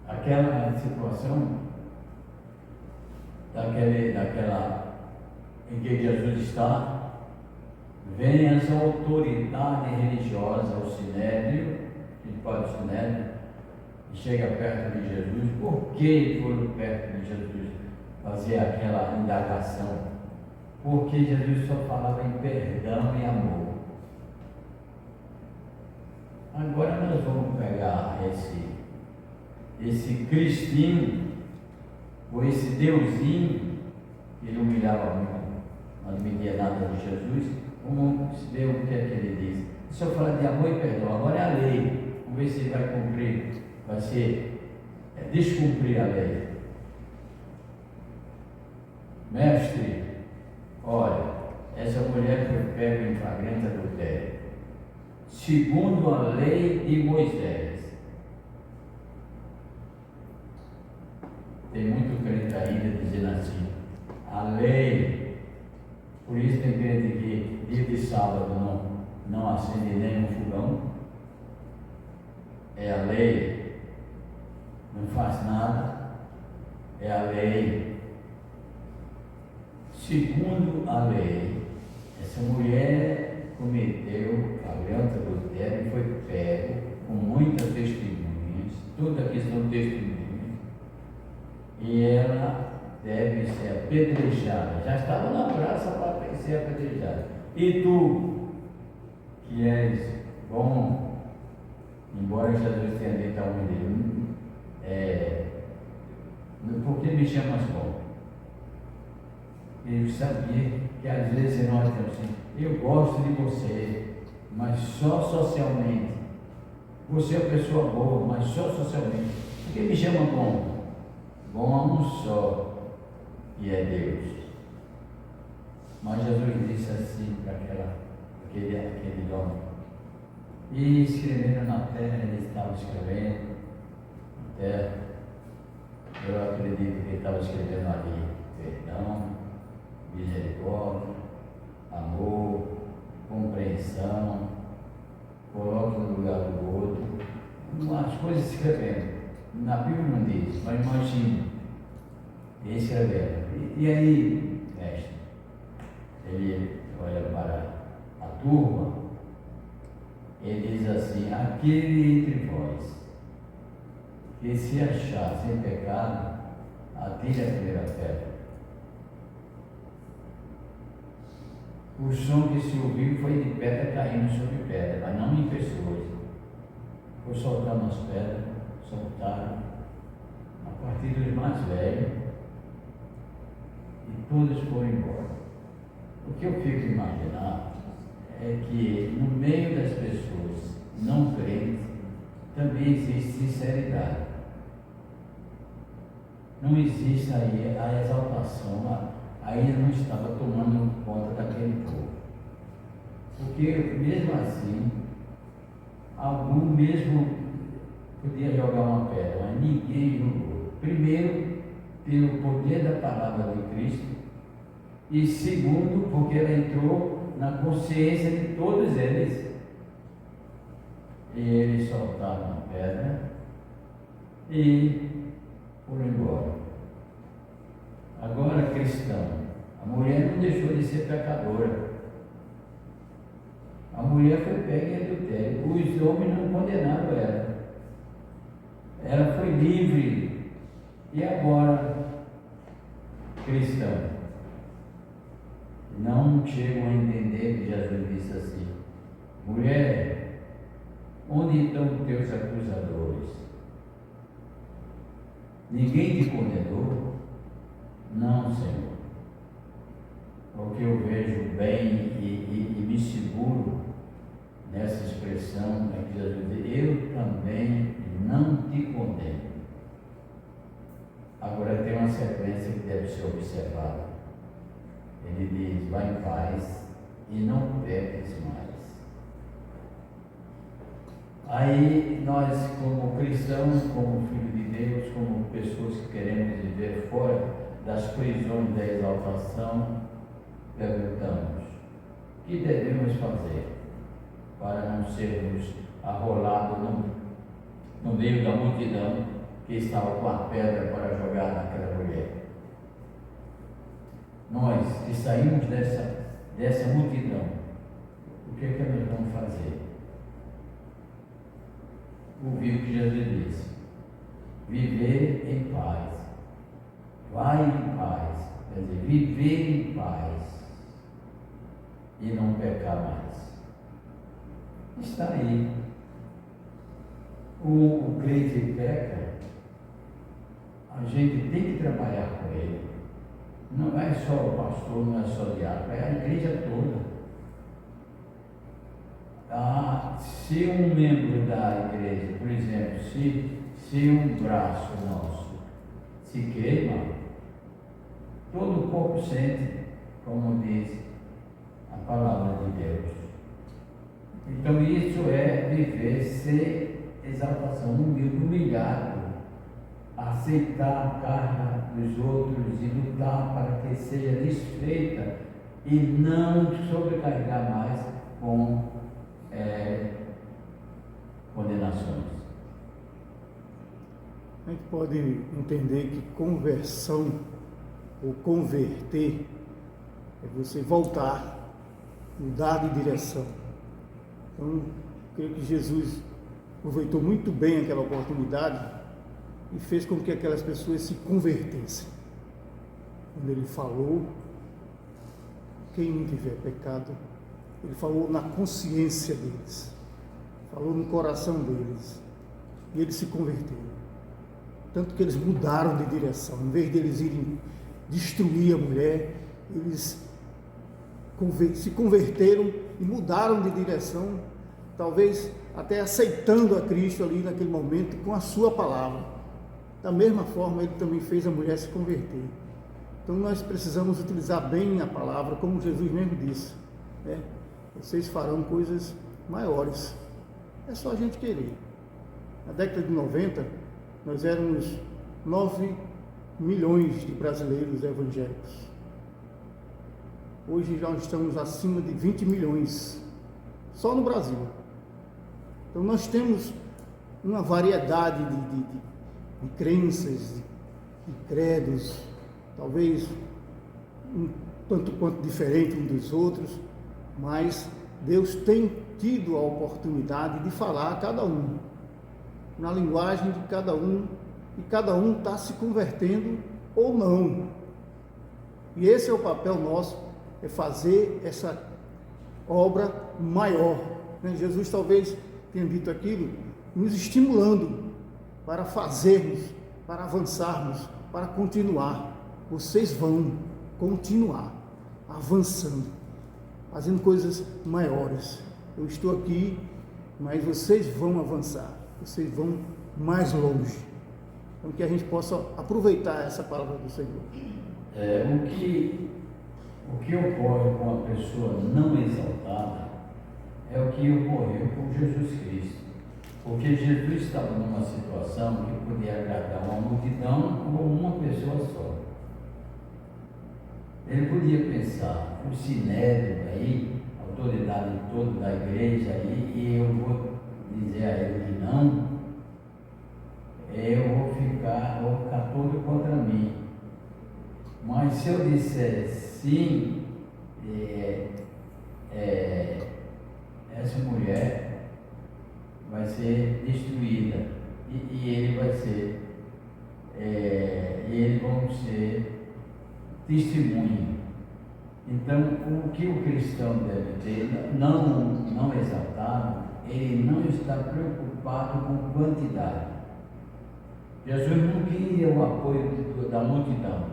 Speaker 6: Aquela situação daquela em que Jesus está, vem as autoridades religiosas, o Sinédrio, o Sinédrio, e chega perto de Jesus. Por que foram perto de Jesus fazer aquela indagação? Porque Jesus só falava em perdão e amor. Agora nós vamos pegar esse Cristinho, ou esse Deusinho, que ele humilhava muito, não admitia nada de Jesus. Vamos ver o que é que ele diz. Se eu falar de amor e perdão, agora é a lei. Vamos ver se ele vai cumprir, vai ser descumprir a lei. Mestre, olha, essa mulher foi pega em flagrante adultério, segundo a lei de Moisés. Tem muito crente ainda dizendo assim, a lei, por isso tem crente que dia de sábado não acende nem um fogão, é a lei, não faz nada, é a lei. Segundo a lei, essa mulher cometeu flagrante adultério e foi pego com muitas testemunhas, toda a questão de testemunhas, e ela deve ser apedrejada. Já estava na praça para ser apedrejada. E tu, que és bom, embora Jesus tenha dito a um dele, por que me chamas bom? Eu sabia que às vezes nós temos assim, eu gosto de você, mas só socialmente. Você é uma pessoa boa, mas só socialmente. Por que me chama bom? Bom a um só, e é Deus. Mas Jesus disse assim para aquele homem. E escreveram na terra, ele estava escrevendo na terra. Eu acredito que ele estava escrevendo ali perdão, misericórdia, amor, compreensão, coloque no lugar do outro, as coisas escrevendo. Na Bíblia não diz, mas imagine, ele escrevendo. E aí, mestre, ele olha para a turma, ele diz assim, aquele entre vós que se achar sem pecado, atire a primeira pedra. O som que se ouviu foi de pedra caindo sobre pedra, mas não em pessoas. Foi soltando as pedras, soltaram, a partir dos mais velhos, e todos foram embora. O que eu fico imaginando é que no meio das pessoas não crentes também existe sinceridade. Não existe aí a exaltação, ainda não estava tomando conta daquele povo. Porque mesmo assim, algum mesmo podia jogar uma pedra, mas ninguém jogou. Primeiro, pelo poder da palavra de Cristo, e segundo, porque ela entrou na consciência de todos eles. E eles soltaram a pedra e foram embora. Agora, cristão, A mulher não deixou de ser pecadora. A mulher foi pega em adultério. Os homens não condenaram ela. Ela foi livre. E agora, cristão, não chegam a entender que Jesus disse assim: mulher, onde estão os teus acusadores? Ninguém te condenou? Não, Senhor. Porque eu vejo bem e me seguro nessa expressão é que Jesus diz: eu também não te condeno. Agora tem uma sequência que deve ser observada. Ele diz: vai em paz e não peques mais. Aí nós, como cristãos, como filhos de Deus, como pessoas que queremos viver fora das prisões da exaltação, perguntamos: o que devemos fazer para não sermos arrolados no meio da multidão que estava com a pedra para jogar naquela mulher? Nós que saímos dessa multidão, o que é que nós vamos fazer? Ouvir o que Jesus disse: viver em paz. Vai em paz, quer dizer, viver em paz e não pecar mais. Está aí. O crente peca, a gente tem que trabalhar com ele. Não é só o pastor, não é só o diácono, é a igreja toda. Se um membro da igreja, por exemplo, se um braço nosso se queima, todo o corpo sente, como diz a palavra de Deus. Então isso é viver sem exaltação, humilhado, aceitar a carga dos outros e lutar para que seja desfeita e não sobrecarregar mais com condenações.
Speaker 7: A gente pode entender que conversão ou converter é você voltar, mudar de direção. Então, creio que Jesus aproveitou muito bem aquela oportunidade e fez com que aquelas pessoas se convertessem. Quando ele falou: quem não tiver pecado, ele falou na consciência deles, falou no coração deles, e eles se converteram. Tanto que eles mudaram de direção. Em vez de eles irem destruir a mulher, eles se converteram e mudaram de direção, talvez até aceitando a Cristo ali naquele momento com a sua palavra. Da mesma forma, ele também fez a mulher se converter. Então nós precisamos utilizar bem a palavra, como Jesus mesmo disse, né? Vocês farão coisas maiores. É só a gente querer. Na década de 90, nós éramos 9 milhões de brasileiros evangélicos. Hoje nós estamos acima de 20 milhões, só no Brasil. Então nós temos uma variedade de crenças, de credos, talvez um tanto quanto diferente uns dos outros, mas Deus tem tido a oportunidade de falar a cada um, na linguagem de cada um, e cada um está se convertendo ou não. E esse é o papel nosso, é fazer essa obra maior. Jesus talvez tenha dito aquilo, nos estimulando para fazermos, para avançarmos, para continuar. Vocês vão continuar avançando, fazendo coisas maiores. Eu estou aqui, mas vocês vão avançar, vocês vão mais longe. Então que a gente possa aproveitar essa palavra do Senhor.
Speaker 6: O que ocorre com a pessoa não exaltada é o que ocorreu com Jesus Cristo. Porque Jesus estava numa situação que podia agradar uma multidão ou uma pessoa só. Ele podia pensar: o sinédrio aí, a autoridade toda da igreja aí, e eu vou dizer a ele que não, eu vou ficar todo contra mim. Mas se eu disser assim, essa mulher vai ser destruída e ele vai ser, e eles vão ser testemunho. Então, o que o cristão deve ter, não exaltado, ele não está preocupado com quantidade. Jesus não queria o apoio da multidão,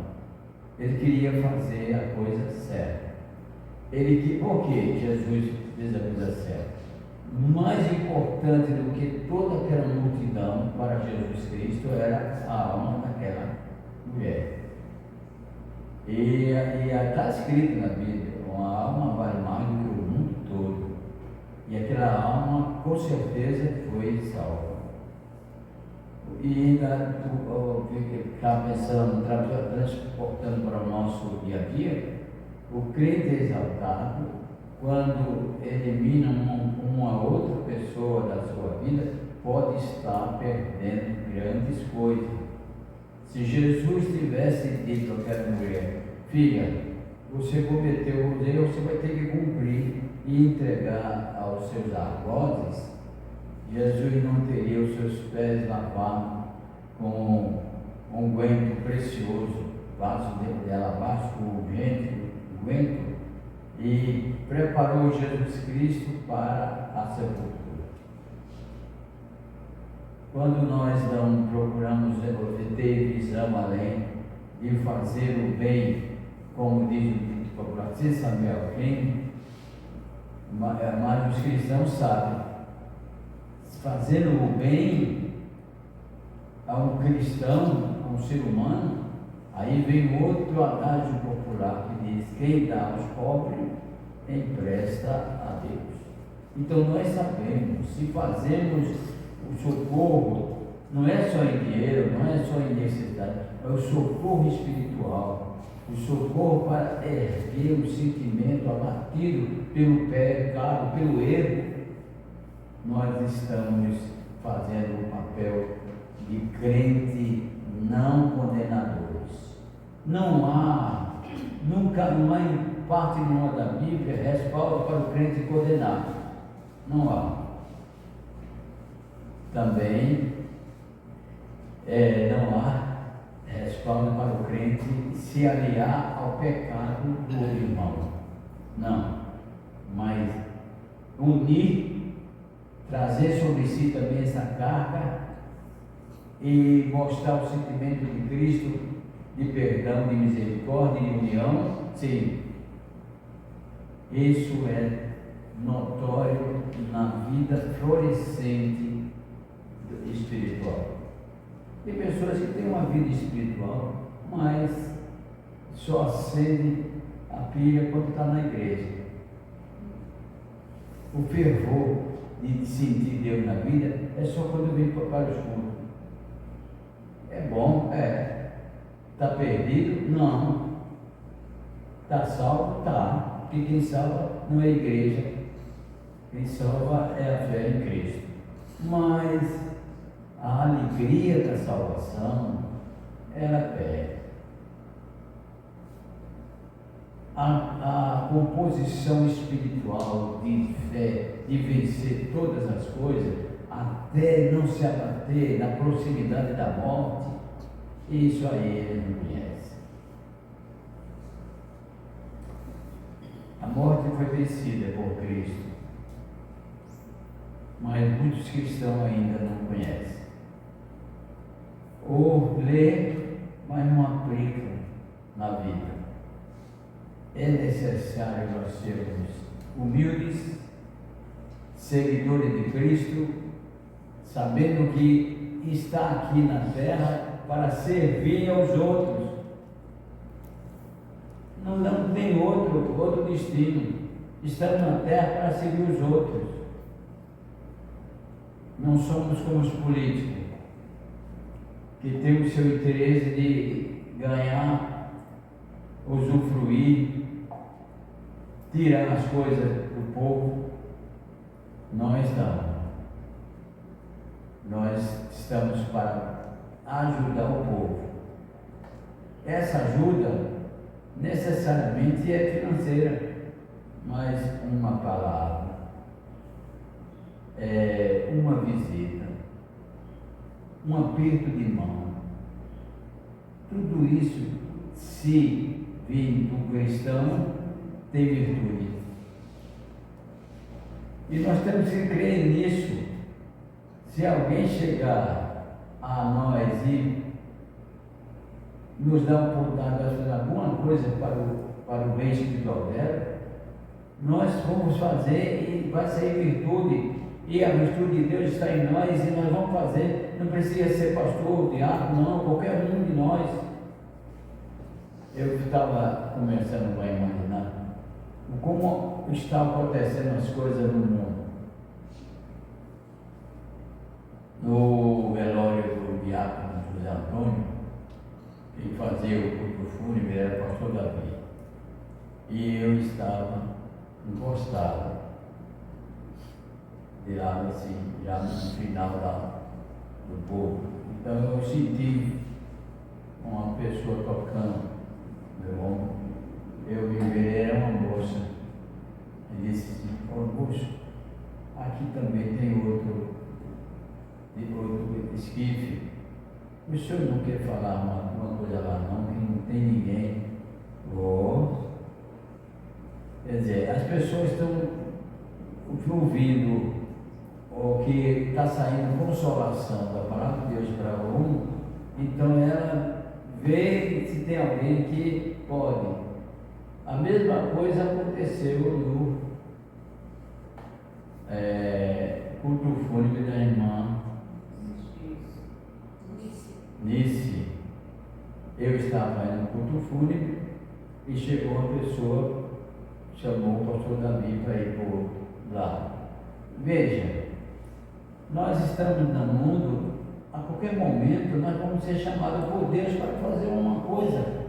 Speaker 6: ele queria fazer a coisa certa. Por que Jesus fez a coisa certa? Mais importante do que toda aquela multidão para Jesus Cristo era a alma daquela mulher. E está escrito na Bíblia, uma alma vale mais do que o mundo todo. E aquela alma com certeza foi salva. E ainda estava pensando, transportando para o nosso dia a dia, o crente exaltado, quando elimina uma outra pessoa da sua vida, pode estar perdendo grandes coisas. Se Jesus tivesse dito àquela mulher, filha, você cometeu um erro, você vai ter que cumprir e entregar aos seus algozes, Jesus não teria os seus pés lavados com um unguento precioso, vaso de alabastro com unguento, e preparou Jesus Cristo para a sepultura. Quando nós não procuramos ter visão além de fazer o bem, como diz o dito popular, sem saber ao crime, mas os cristãos sabem, fazendo o bem a um cristão, a um ser humano, aí vem outro adágio popular que diz: quem dá aos pobres, empresta a Deus. Então nós sabemos, se fazemos o socorro, não é só em dinheiro, não é só em necessidade, é o socorro espiritual, o socorro para erguer o sentimento abatido pelo pecado, pelo erro. Nós estamos fazendo o papel de crente não condenadores. Não há em parte nenhuma da Bíblia respaldo para o crente condenado. Não há. Também não há respaldo para o crente se aliar ao pecado do irmão. Não. Mas unir, trazer sobre si também essa carga e mostrar o sentimento de Cristo de perdão, de misericórdia, de união, sim. Isso é notório na vida florescente espiritual. Tem pessoas que têm uma vida espiritual, mas só acende a pilha quando está na igreja. O fervor de sentir Deus na vida é só quando vem para os cultos. É bom? Está perdido? Não. Está salvo? Está. Porque quem salva não é a igreja. Quem salva é a fé em Cristo. Mas a alegria da salvação, ela perde. A composição espiritual de fé, de vencer todas as coisas, até não se abater na proximidade da morte, isso aí ele não conhece. A morte foi vencida por Cristo, mas muitos cristãos ainda não conhecem. Ou lê, mas não aplicam na vida. É necessário nós sermos humildes, seguidores de Cristo, sabendo que está aqui na terra para servir aos outros. Não tem outro destino. Estamos na terra para servir os outros. Não somos como os políticos, que têm o seu interesse de ganhar, usufruir, tirar as coisas do povo. Nós não. Nós estamos para ajudar o povo. Essa ajuda necessariamente é financeira, mas uma palavra, uma visita, um aperto de mão, tudo isso, se vir do cristão, tem virtude. E nós temos que crer nisso. Se alguém chegar a nós e nos dar a oportunidade de fazer alguma coisa para o bem espiritual dela, nós vamos fazer e vai sair virtude. E a virtude de Deus está em nós e nós vamos fazer. Não precisa ser pastor, diácono, não, qualquer um de nós. Eu estava começando a imaginar como estão acontecendo as coisas no mundo. No velório do diácono José Antônio, que fazia o culto fúnebre, era o pastor Davi. E eu estava encostado, de lado assim, já no final do povo. Então eu senti uma pessoa tocando meu ombro. Eu me virei, era uma moça. E disse assim: "Ô moço, aqui também tem outro esquife. O senhor não quer falar uma coisa lá não, que não tem ninguém?" Quer dizer, as pessoas estão ouvindo o que está saindo consolação da palavra de Deus para um, então ela vê se tem alguém que pode. A mesma coisa aconteceu no culto fúnebre da irmã Nice. Eu estava aí no culto fúnebre e chegou uma pessoa, chamou o pastor Davi para ir para o outro lado. Veja, nós estamos no mundo, a qualquer momento nós vamos ser chamados por Deus para fazer uma coisa.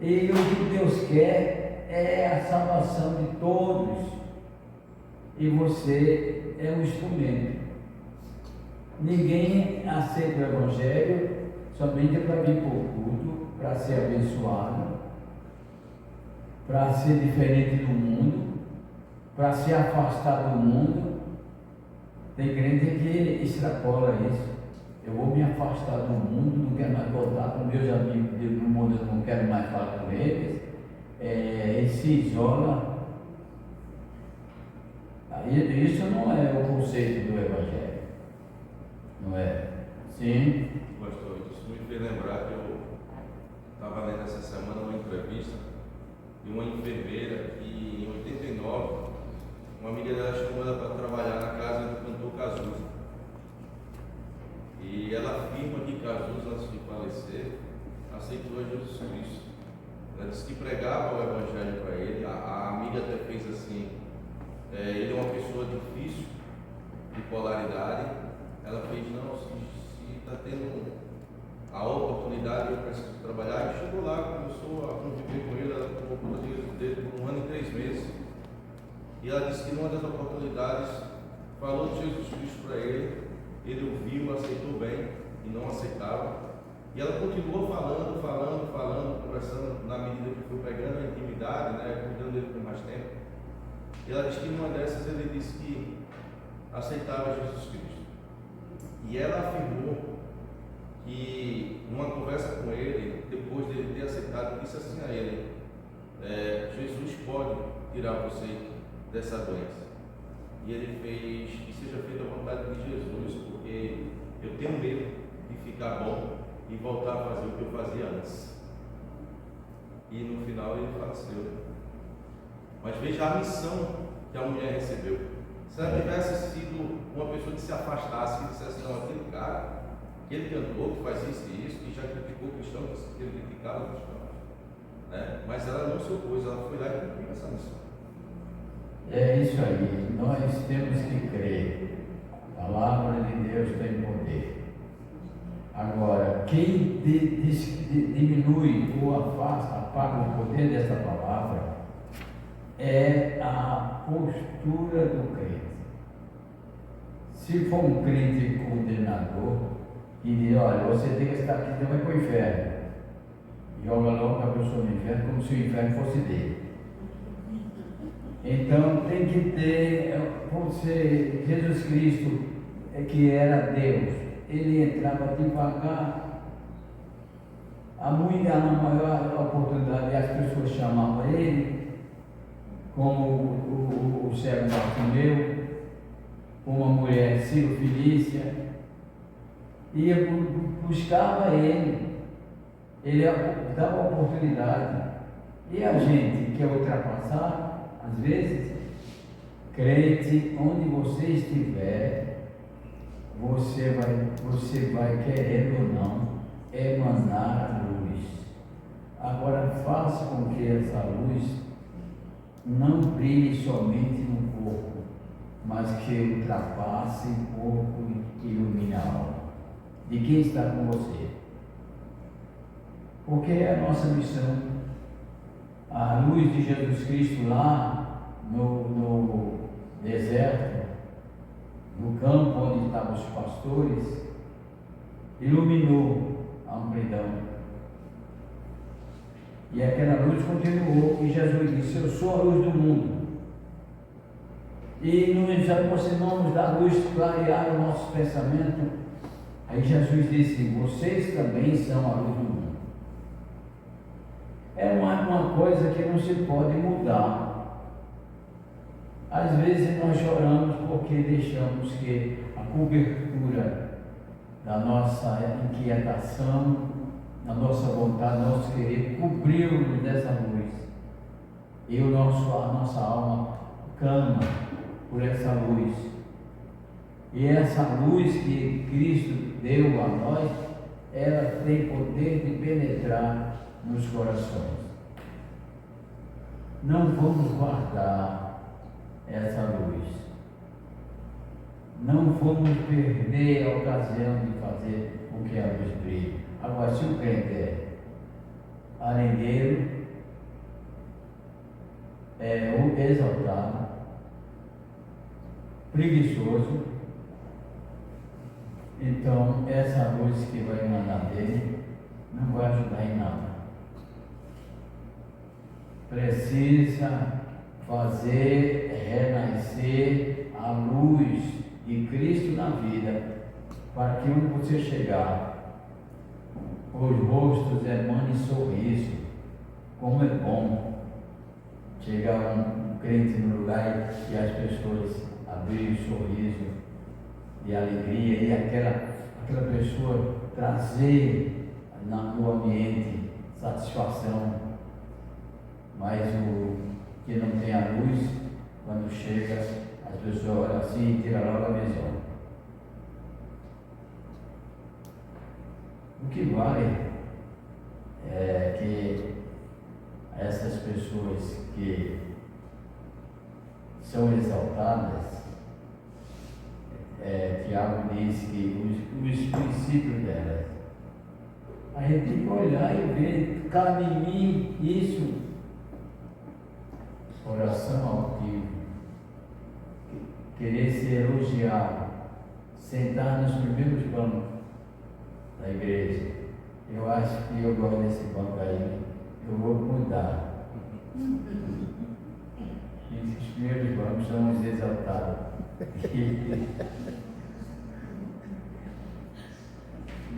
Speaker 6: E o que Deus quer é a salvação de todos. E você é um instrumento. Ninguém aceita o Evangelho somente para vir para o culto, para ser abençoado, para ser diferente do mundo, para se afastar do mundo. Tem crente que extrapola isso. Eu vou me afastar do mundo, não quero mais voltar com meus amigos do mundo, eu não quero mais falar com eles. Ele se isola. Isso não é o conceito do Evangelho. Não é? Sim.
Speaker 5: Pastor, isso me fez lembrar que eu estava lendo essa semana uma entrevista de uma enfermeira que em 89, uma amiga dela chamou ela para trabalhar na casa do cantor Cazuza. E ela afirma que Cazuza, antes de falecer, aceitou a Jesus Cristo. Ela disse que pregava o Evangelho para ele. A amiga até fez assim: ele é uma pessoa difícil, de polaridade. Ela fez: não, se está tendo a oportunidade, eu preciso trabalhar. E chegou lá, começou a conviver com ele. Ela tomou conta dele por 1 ano e 3 meses. E ela disse que numa das oportunidades falou de Jesus Cristo para ele. Ele ouviu, aceitou bem e não aceitava. E ela continuou falando, conversando na medida que foi pegando a intimidade, cuidando dele por mais tempo. E ela disse que numa dessas ele disse que aceitava Jesus Cristo. E ela afirmou que numa conversa com ele, depois dele ter aceitado, disse assim a ele: Jesus pode tirar você dessa doença. E ele fez: que seja feita a vontade de Jesus, porque eu tenho medo de ficar bom e voltar a fazer o que eu fazia antes. E no final ele faleceu. Mas veja a missão que a mulher recebeu. Se ela tivesse sido uma pessoa que se afastasse, que dissesse: não, aquele cara, aquele cantor que faz isso e isso, que já criticou cristãos, que ele criticava cristãos, mas ela não se opôs, ela foi lá e cumpriu essa missão. É isso aí, nós temos que crer. A palavra de Deus tem poder. Agora, quem diminui ou afasta, apaga o poder dessa palavra é a postura do crente. Se for um crente condenador, que diz: olha, você tem que estar aqui, então vai para o inferno.
Speaker 6: joga logo a pessoa no inferno como se o inferno fosse dele. Então tem que ter, você, Jesus Cristo, que era Deus, ele entrava devagar. A maior oportunidade, as pessoas chamavam ele, como o cego Bartimeu, como a mulher Ciro Felícia, ia buscava ele dava oportunidade. E a gente quer ultrapassar, às vezes, crente, onde você estiver, você vai querendo ou não emanar a luz. Agora faça com que essa luz não brilhe somente no corpo, mas que ultrapasse o corpo e ilumine a alma de quem está com você. Porque é a nossa missão. A luz de Jesus Cristo lá no deserto, no campo onde estavam os pastores, iluminou a amplidão. E aquela luz continuou, e Jesus disse: eu sou a luz do mundo. E nos aproximamos da luz, clarear o nosso pensamento. Aí Jesus disse: vocês também são a luz do mundo. É uma coisa que não se pode mudar. Às vezes nós choramos porque deixamos que a cobertura da nossa inquietação, da nossa vontade, nosso querer, cobriu-nos dessa luz. E a nossa alma clama por essa luz. E essa luz que Cristo deu a nós, ela tem poder de penetrar nos corações. Não vamos guardar essa luz. Não vamos perder a ocasião de fazer com que a luz brilhe. Agora, se o crente é arengueiro, é o exaltado, preguiçoso, então essa luz que vai emanar dele não vai ajudar em nada. Precisa fazer renascer a luz de Cristo na vida, para que onde você chegar, os rostos emanem sorriso. Como é bom chegar um crente no lugar e as pessoas abrirem o sorriso de alegria, e aquela pessoa trazer no ambiente satisfação. Mas o que não tem a luz, quando chega, as pessoas olham assim e tiram logo a visão. O que vale é que essas pessoas que são exaltadas, Tiago diz que os princípios delas, a gente tem que olhar e ver, cabe em mim isso. Coração altivo, querer ser elogiado, sentar nos primeiros bancos da igreja. Eu acho que eu gosto desse banco aí, eu vou mudar. Os primeiros bancos são os exaltados.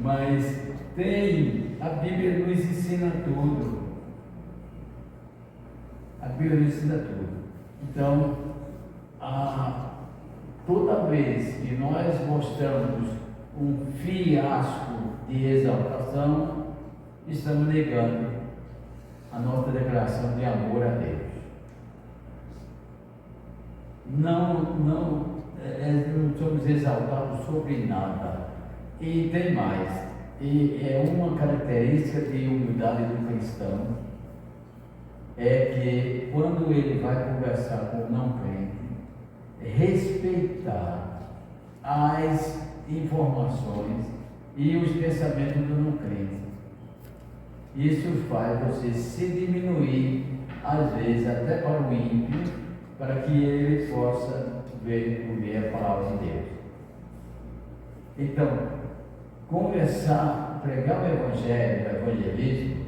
Speaker 6: Mas a Bíblia nos ensina tudo. A Bíblia ensina tudo. Então, toda vez que nós mostramos um fiasco de exaltação, estamos negando a nossa declaração de amor a Deus. Não somos exaltados sobre nada. E tem mais. E é uma característica de humildade do cristão, é que quando ele vai conversar com o não crente, respeitar as informações e os pensamentos do não crente. Isso faz você se diminuir, às vezes até para o ímpio, para que ele possa ver a palavra de Deus. Então, conversar, pregar o evangelho, o evangelismo,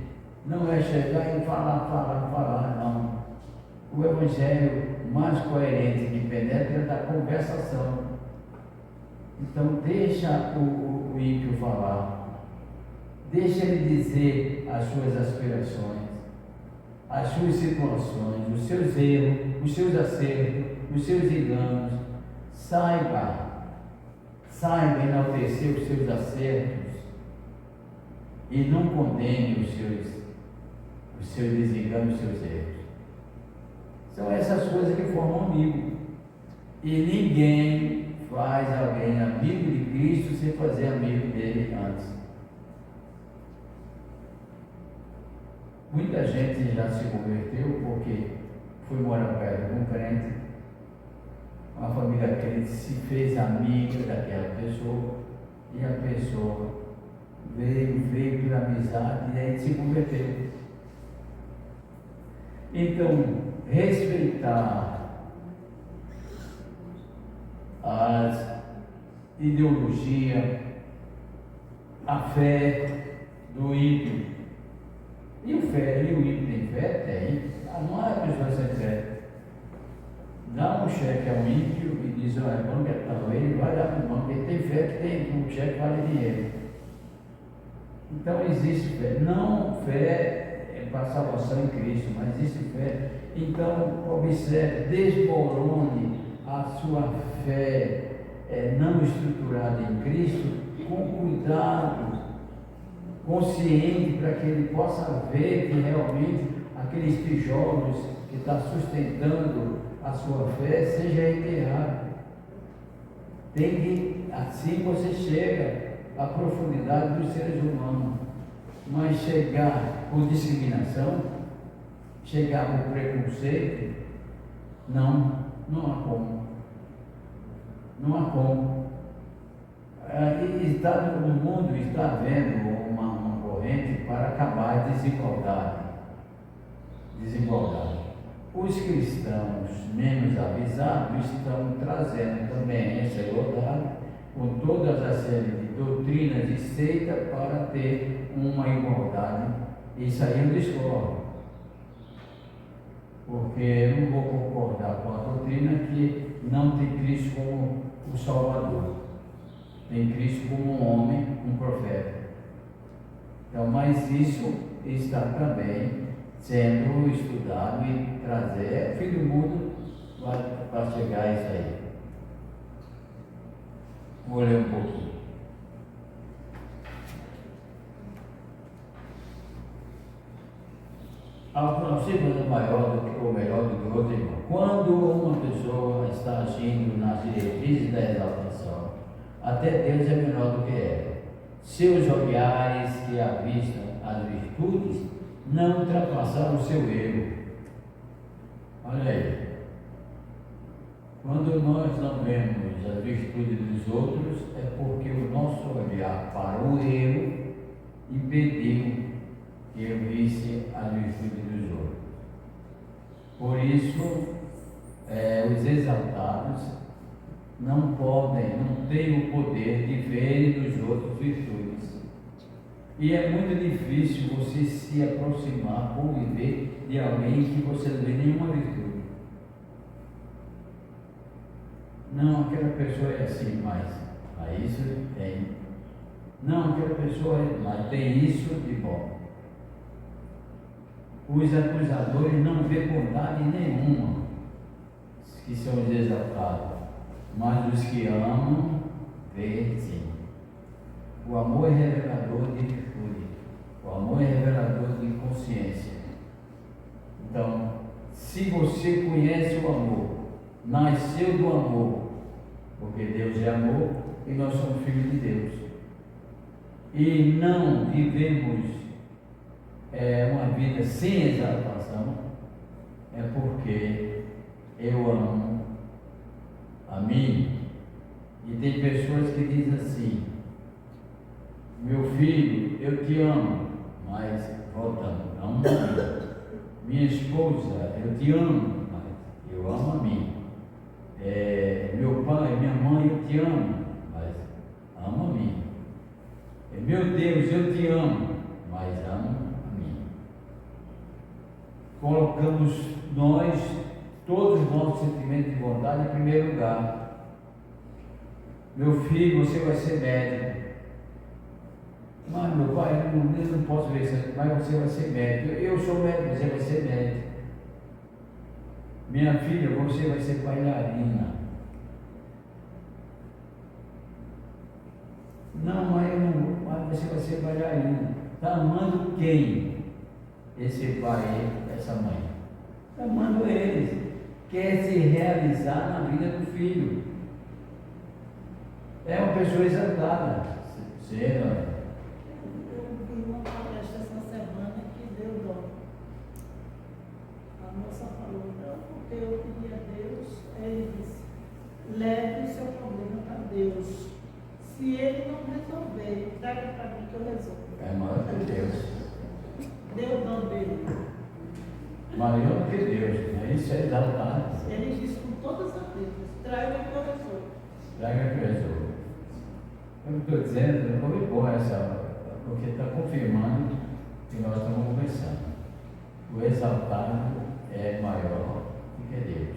Speaker 6: Não é chegar e falar, não. O Evangelho mais coerente que penetra é da conversação. Então deixa o ímpio falar, deixa ele dizer as suas aspirações, as suas situações, os seus erros, os seus acertos, os seus enganos. Saiba enaltecer os seus acertos e não condene os seus desenganos, os seus erros. São essas coisas que formam amigo. E ninguém faz alguém amigo de Cristo sem fazer amigo dele antes. Muita gente já se converteu porque foi morar perto de um crente, uma família crente se fez amiga daquela pessoa e a pessoa veio por amizade e aí se converteu. Então, respeitar as ideologias, a fé do ímpio. E o ímpio tem fé? Tem. Não é a pessoa sem fé. Dá um cheque ao ímpio e diz, olha, quando é tal, ele vai dar para o banco, ele tem fé que tem, o cheque vale dinheiro. Então existe fé. Não fé é para salvação em Cristo, mas existe fé. Então, observe, desmorone a sua fé não estruturada em Cristo com cuidado, consciente, para que ele possa ver que realmente aqueles tijolos que está sustentando a sua fé seja enterrado. Tem que, assim você chega à profundidade dos seres humanos, mas chegar por discriminação, chegar por preconceito, não há como. Não há como. No mundo está havendo uma corrente para acabar a desigualdade. Os cristãos menos avisados estão trazendo também essa igualdade com todas as séries de doutrinas e seita para ter uma igualdade. Isso aí eu discordo. Porque eu não vou concordar com a doutrina que não tem Cristo como o Salvador. Tem Cristo como um homem, um profeta. Então, mas isso está também sendo estudado e trazer, o fim do mundo vai chegar a isso aí. Vou ler um pouquinho. Aproxima do maior do que o melhor do que o outro irmão. Quando uma pessoa está agindo nas diretrizes da exaltação, até Deus é menor do que ela. Seus olhares que avistam as virtudes não ultrapassaram o seu erro. Olha aí. Quando nós não vemos as virtudes dos outros, é porque o nosso olhar para o erro impediu que eu visse a virtude dos outros. Por isso, os exaltados não têm o poder de ver nos outros virtudes. E é muito difícil você se aproximar, conviver de alguém que você não vê nenhuma virtude. Não, aquela pessoa é assim, mas isso tem. Não, aquela pessoa mas tem isso de bom. Os acusadores não vêem bondade nenhuma, que são os exaltados, mas os que amam, vêem sim. O amor é revelador de virtude, o amor é revelador de consciência. Então, se você conhece o amor, nasceu do amor, porque Deus é amor e nós somos filhos de Deus, e não vivemos uma vida sem exaltação, é porque eu amo a mim. E tem pessoas que dizem assim: meu filho, eu te amo, mas voltando, amo a mim. Minha esposa, eu te amo, mas eu amo a mim. Meu pai, minha mãe, eu te amo, mas amo a mim. Meu Deus, eu te amo, mas amo a mim. colocamos nós, todos os nossos sentimentos de vontade em primeiro lugar. Meu filho, você vai ser médico. Mas meu pai, eu não posso ver isso, mas você vai ser médico. Eu sou médico, você vai ser médico. Minha filha, você vai ser bailarina. Não, mas eu não, mas você vai ser bailarina. Está amando quem? Esse pai, essa mãe. Está amando eles. Quer se realizar na vida do filho. É uma pessoa exaltada. Sendo.
Speaker 4: Eu vi uma palestra essa semana que deu dó. A moça falou, não, porque eu pedi a Deus, ele disse, leve o seu problema para Deus. Se ele não resolver, traga para mim que eu resolvo.
Speaker 6: É maior que Deus.
Speaker 4: Deu dó dele.
Speaker 6: Maior que Deus. Isso é exaltado.
Speaker 4: Ele disse com todas as letras, traga que eu resolvo.
Speaker 6: Traga que resolve. Eu estou dizendo, foi boa essa, porque está confirmando que nós estamos conversando. O exaltado é maior do que Deus.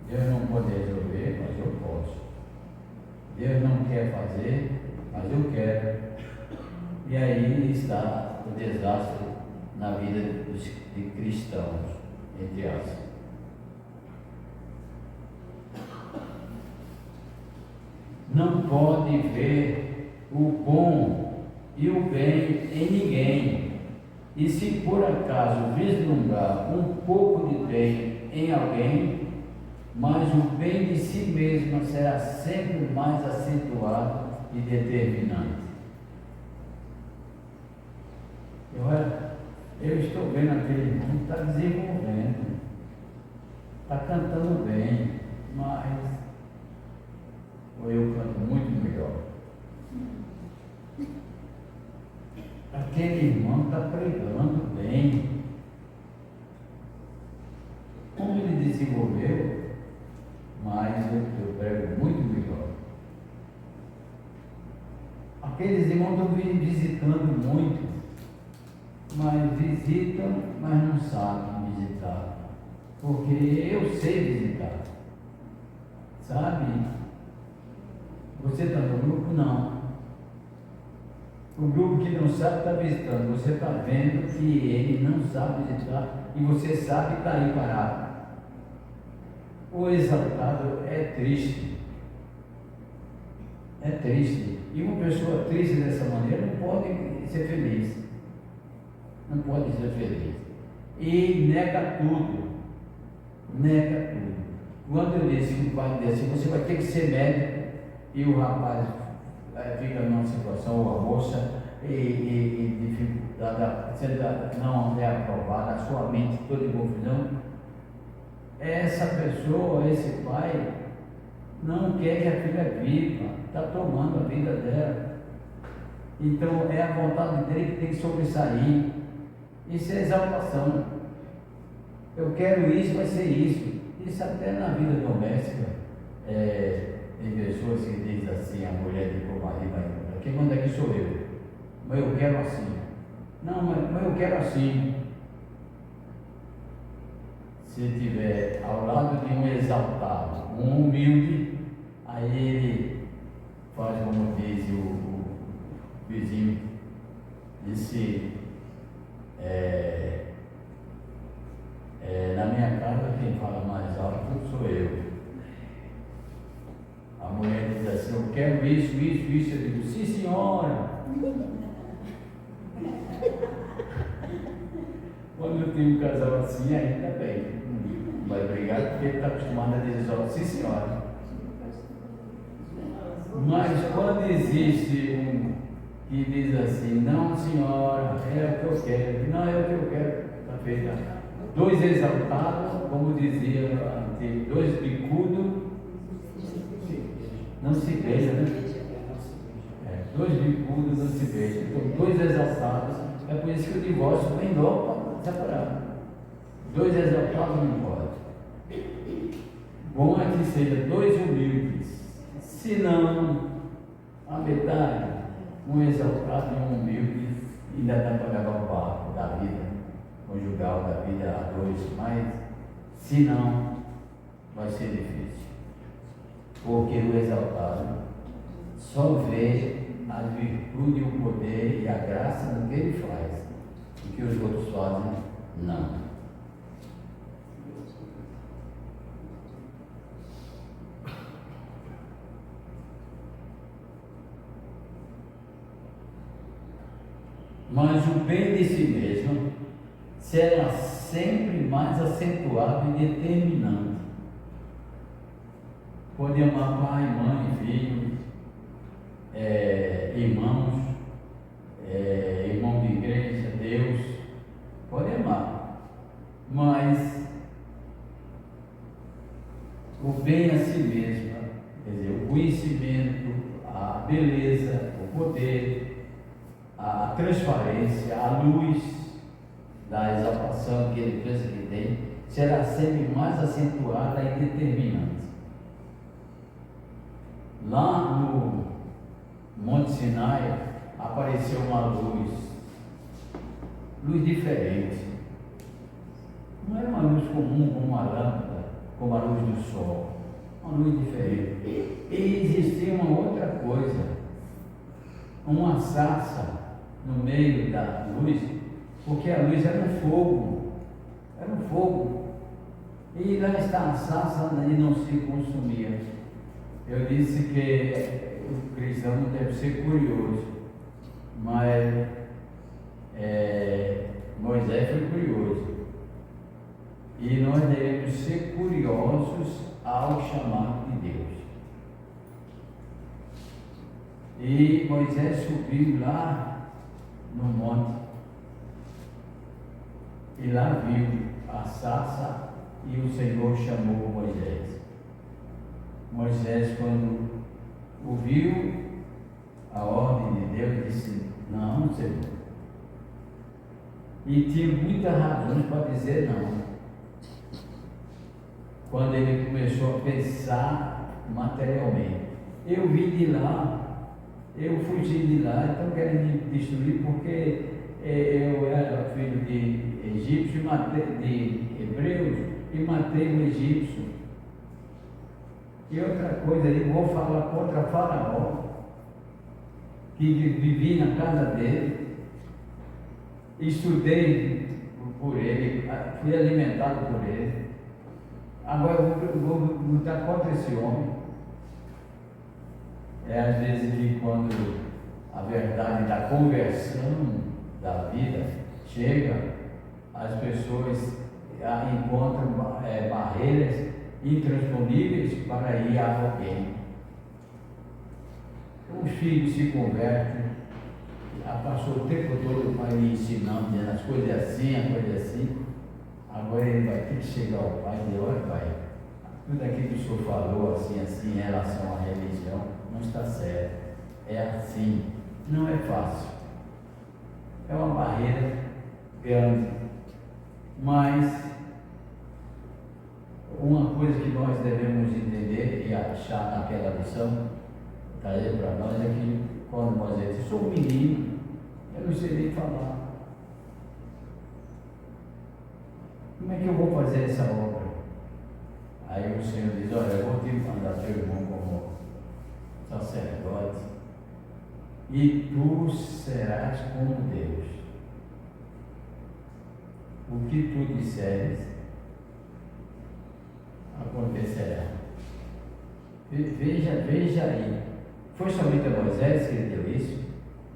Speaker 6: Deus não pode resolver, mas eu posso. Deus não quer fazer, mas eu quero. E aí está o desastre na vida de cristãos, entre aspas. Não pode ver o bom e o bem em ninguém. E se por acaso vislumbrar um pouco de bem em alguém, mas o bem de si mesmo será sempre mais acentuado e determinante. Eu estou vendo aquele irmão que está desenvolvendo, está cantando bem, mas eu canto muito melhor. Aquele irmão está pregando bem. Como ele desenvolveu, mas eu prego muito melhor. Aqueles irmãos estão visitando muito, mas visitam, mas não sabem visitar. Porque eu sei visitar. Sabe? Você está no grupo? Não. O grupo que não sabe está visitando. Você está vendo que ele não sabe visitar e você sabe que está aí parado. O exaltado é triste. É triste. E uma pessoa triste dessa maneira não pode ser feliz. Não pode ser feliz. E nega tudo. Nega tudo. Quando eu disse que o pai disse, você vai ter que ser médico, e o rapaz fica numa situação, ou a moça, e dificuldade, não é aprovada, a sua mente toda em confusão, essa pessoa, esse pai, não quer que a filha viva, está tomando a vida dela. Então é a vontade dele que tem que sobressair. Isso é exaltação. Eu quero isso, vai ser isso. Isso até na vida doméstica. Tem pessoas que dizem assim, a mulher de o marido vai embora. Quem manda aqui sou eu. Mas eu quero assim. Não, mas eu quero assim. Se estiver ao lado de um exaltado, um humilde, aí ele faz como diz o vizinho, disse, na minha casa quem fala mais alto sou eu. A mulher diz assim, eu quero isso, isso, isso. Eu digo, sim senhora. Quando eu tenho um casal assim, ainda bem. Vai brigar porque ele está acostumado a dizer só, sim senhora. Mas quando existe um que diz assim, não senhora, é o que eu quero, não é o que eu quero, está feita. Dois exaltados, como dizia antigo, dois bicudos, não se beijam, né? Dois bicudos não se beijam. Então, dois exaltados, é por isso que o divórcio vem logo para separar. Dois exaltados não pode. Bom é que seja dois humildes, se não, a metade, um exaltado e um humilde, ainda dá para levar o barco da vida. conjugal, da vida a dois, mas se não, vai ser difícil. Porque o exaltado só vê a virtude, o poder e a graça no que ele faz, o que os outros fazem, não. Mas o bem de si mesmo será sempre mais acentuado e determinante. Pode amar pai, mãe, filho, irmãos, irmão de igreja, Deus, pode amar, mas o bem a si mesmo, quer dizer, o conhecimento, a beleza, o poder, a transparência, a luz da exaltação que ele pensa que tem, será sempre mais acentuada e determinante. Lá no Monte Sinai apareceu uma luz diferente. Não era uma luz comum como uma lâmpada, como a luz do sol, uma luz diferente. E existia uma outra coisa, uma sarça no meio da luz, porque a luz era um fogo, e lá está a sarça e não se consumia. Eu disse que o cristão não deve ser curioso, mas Moisés foi curioso, e nós devemos ser curiosos ao chamado de Deus. E Moisés subiu lá no monte, e lá viu a sarça, e o Senhor chamou Moisés. Moisés, quando ouviu a ordem de Deus, disse: não, Senhor. E tinha muitas razões para dizer não. Quando ele começou a pensar materialmente, eu vim de lá, eu fugi de lá, então querem me destruir porque eu era filho de egípcio, de hebreus, e matei um egípcio. E outra coisa, eu vou falar contra Faraó, que vivi na casa dele, estudei por ele, fui alimentado por ele. Agora eu vou lutar contra esse homem. Às vezes que quando a verdade da conversão da vida chega, as pessoas encontram barreiras intransponíveis para ir a alguém. Os filhos se convertem, passou o tempo todo o pai me ensinando, dizendo as coisas assim, a coisa assim. Agora ele vai ter que chegar ao pai e dizer: olha, pai, tudo aquilo que o senhor falou assim em relação à religião não está certo, é assim, não é fácil, é uma barreira grande, mas uma coisa que nós devemos entender e achar naquela lição, trazer para nós, é que quando Moisés disse: sou um menino, eu não sei nem falar, como é que eu vou fazer essa obra? Aí o Senhor diz: olha, eu vou te mandar teu irmão como sacerdote, e tu serás como Deus. O que tu disseres acontecerá. Veja aí. Foi somente a Moisés que ele deu isso?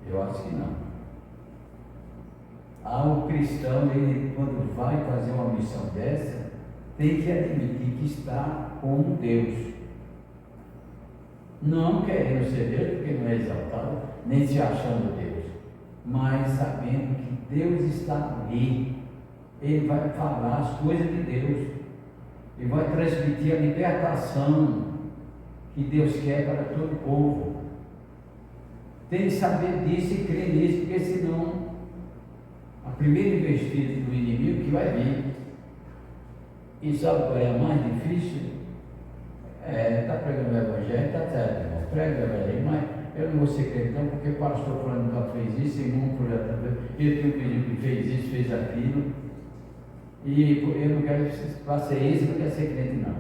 Speaker 6: Eu acho que não. O cristão, ele, quando vai fazer uma missão dessa, tem que admitir que está como Deus. Não querendo ser Deus, porque não é exaltado, nem se achando Deus, mas sabendo que Deus está ali. Ele vai falar as coisas de Deus e vai transmitir a libertação que Deus quer para todo o povo. Tem que saber disso e crer nisso, porque senão a primeira investida do inimigo que vai vir. E sabe qual é a mais difícil? Está pregando o evangelho, está certo, irmão, prega o evangelho, mas eu não vou ser crentão porque o pastor falando nunca fez isso, irmão, ele tem um pedido que fez isso, fez aquilo. E eu não quero ser isso, não quero ser crente, não.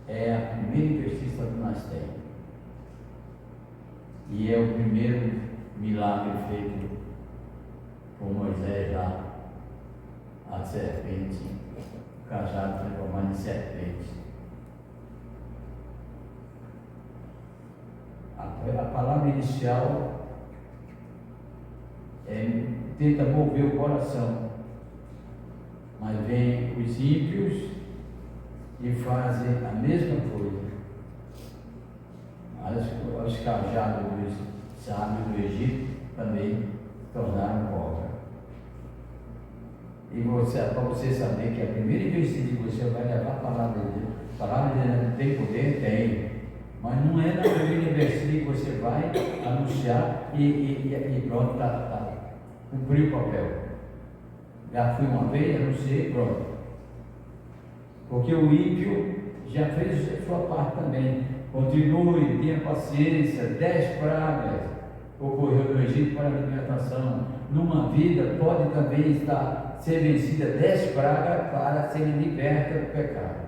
Speaker 6: É a primeira injustiça que nós temos. E é o primeiro milagre feito por Moisés lá, a serpente, o cajado transformado em serpente. A palavra inicial tenta mover o coração, mas vem os ímpios e fazem a mesma coisa. Os cajados dos sábios do Egito também tornaram cobra. E para você saber que a primeira vez que você vai levar a palavra de Deus, a palavra de Deus tem poder? Tem. Mas não é na primeira versículo que você vai anunciar e pronto, cumpriu o papel. Já fui uma vez, anunciei, pronto. Porque o ímpio já fez a sua parte também. Continue, tenha paciência, 10 pragas ocorreu no Egito para a libertação. Numa vida pode também ser vencida 10 pragas para ser liberta do pecado.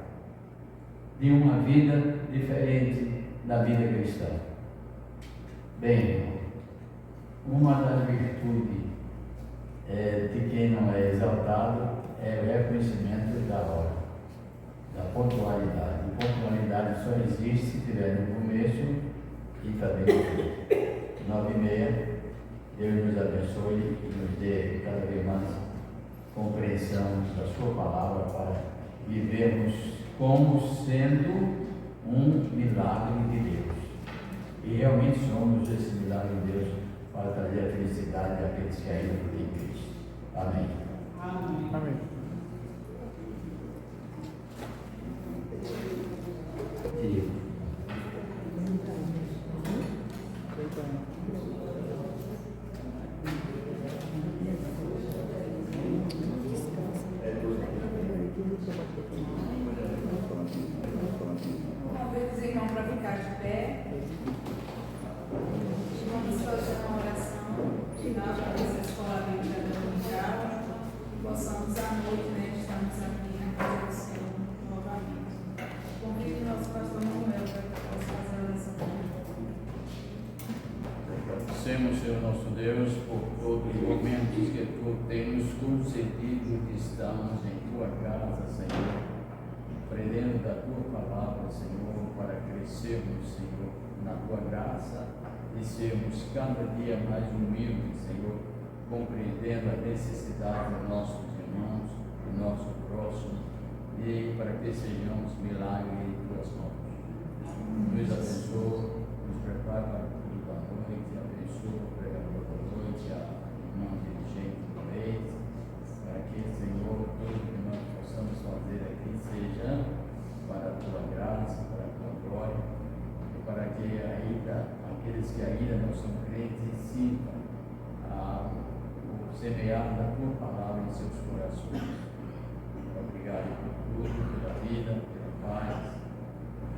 Speaker 6: De uma vida diferente da vida cristã. Bem, uma das virtudes de quem não é exaltado é o reconhecimento da hora, da pontualidade. E pontualidade só existe se tiver no começo e também no fim. 9h30, Deus nos abençoe e nos dê cada vez mais compreensão da sua palavra para vivermos como sendo um milagre de Deus. E realmente somos esse milagre de Deus para trazer a felicidade àqueles que ainda não têm Cristo. Amém.
Speaker 3: Amém.
Speaker 7: Amém.
Speaker 6: E
Speaker 2: Convido os irmãos para ficar de pé. Vamos fazer uma oração final para essa escola bíblica dominical. Possamos à noite, estamos aqui na casa do Senhor novamente. Convido o nosso pastor Manuel para que possa fazer a oração.
Speaker 6: agradecemos, Senhor nosso Deus, por todos os momentos que Tu tens nos concedido que estamos em Tua casa, Senhor, aprendendo da Tua palavra, Senhor, para crescermos, Senhor, na Tua graça e sermos cada dia mais humildes, Senhor, compreendendo a necessidade dos nossos irmãos, do nosso próximo, e para que sejamos milagre em Tuas mãos. Nos abençoe, nos prepara para o culto da noite, abençoe o pregador da noite, a irmã dirigente do mês, para que, Senhor, tudo que nós possamos fazer aqui seja para a Tua graça, para a Tua glória, e para que aqueles que ainda não são crentes sintam o semear da Tua palavra em seus corações. Obrigado por tudo, pela vida, pela paz.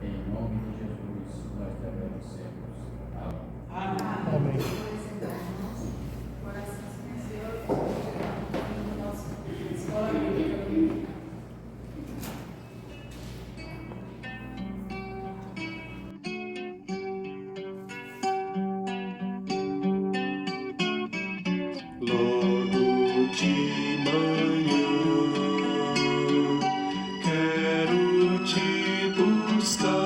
Speaker 6: Em nome de Jesus, nós te agradecemos. Amém.
Speaker 7: Amém.
Speaker 2: Coração silencioso, nossa escola bíblica dominical.
Speaker 1: Logo de manhã quero te buscar.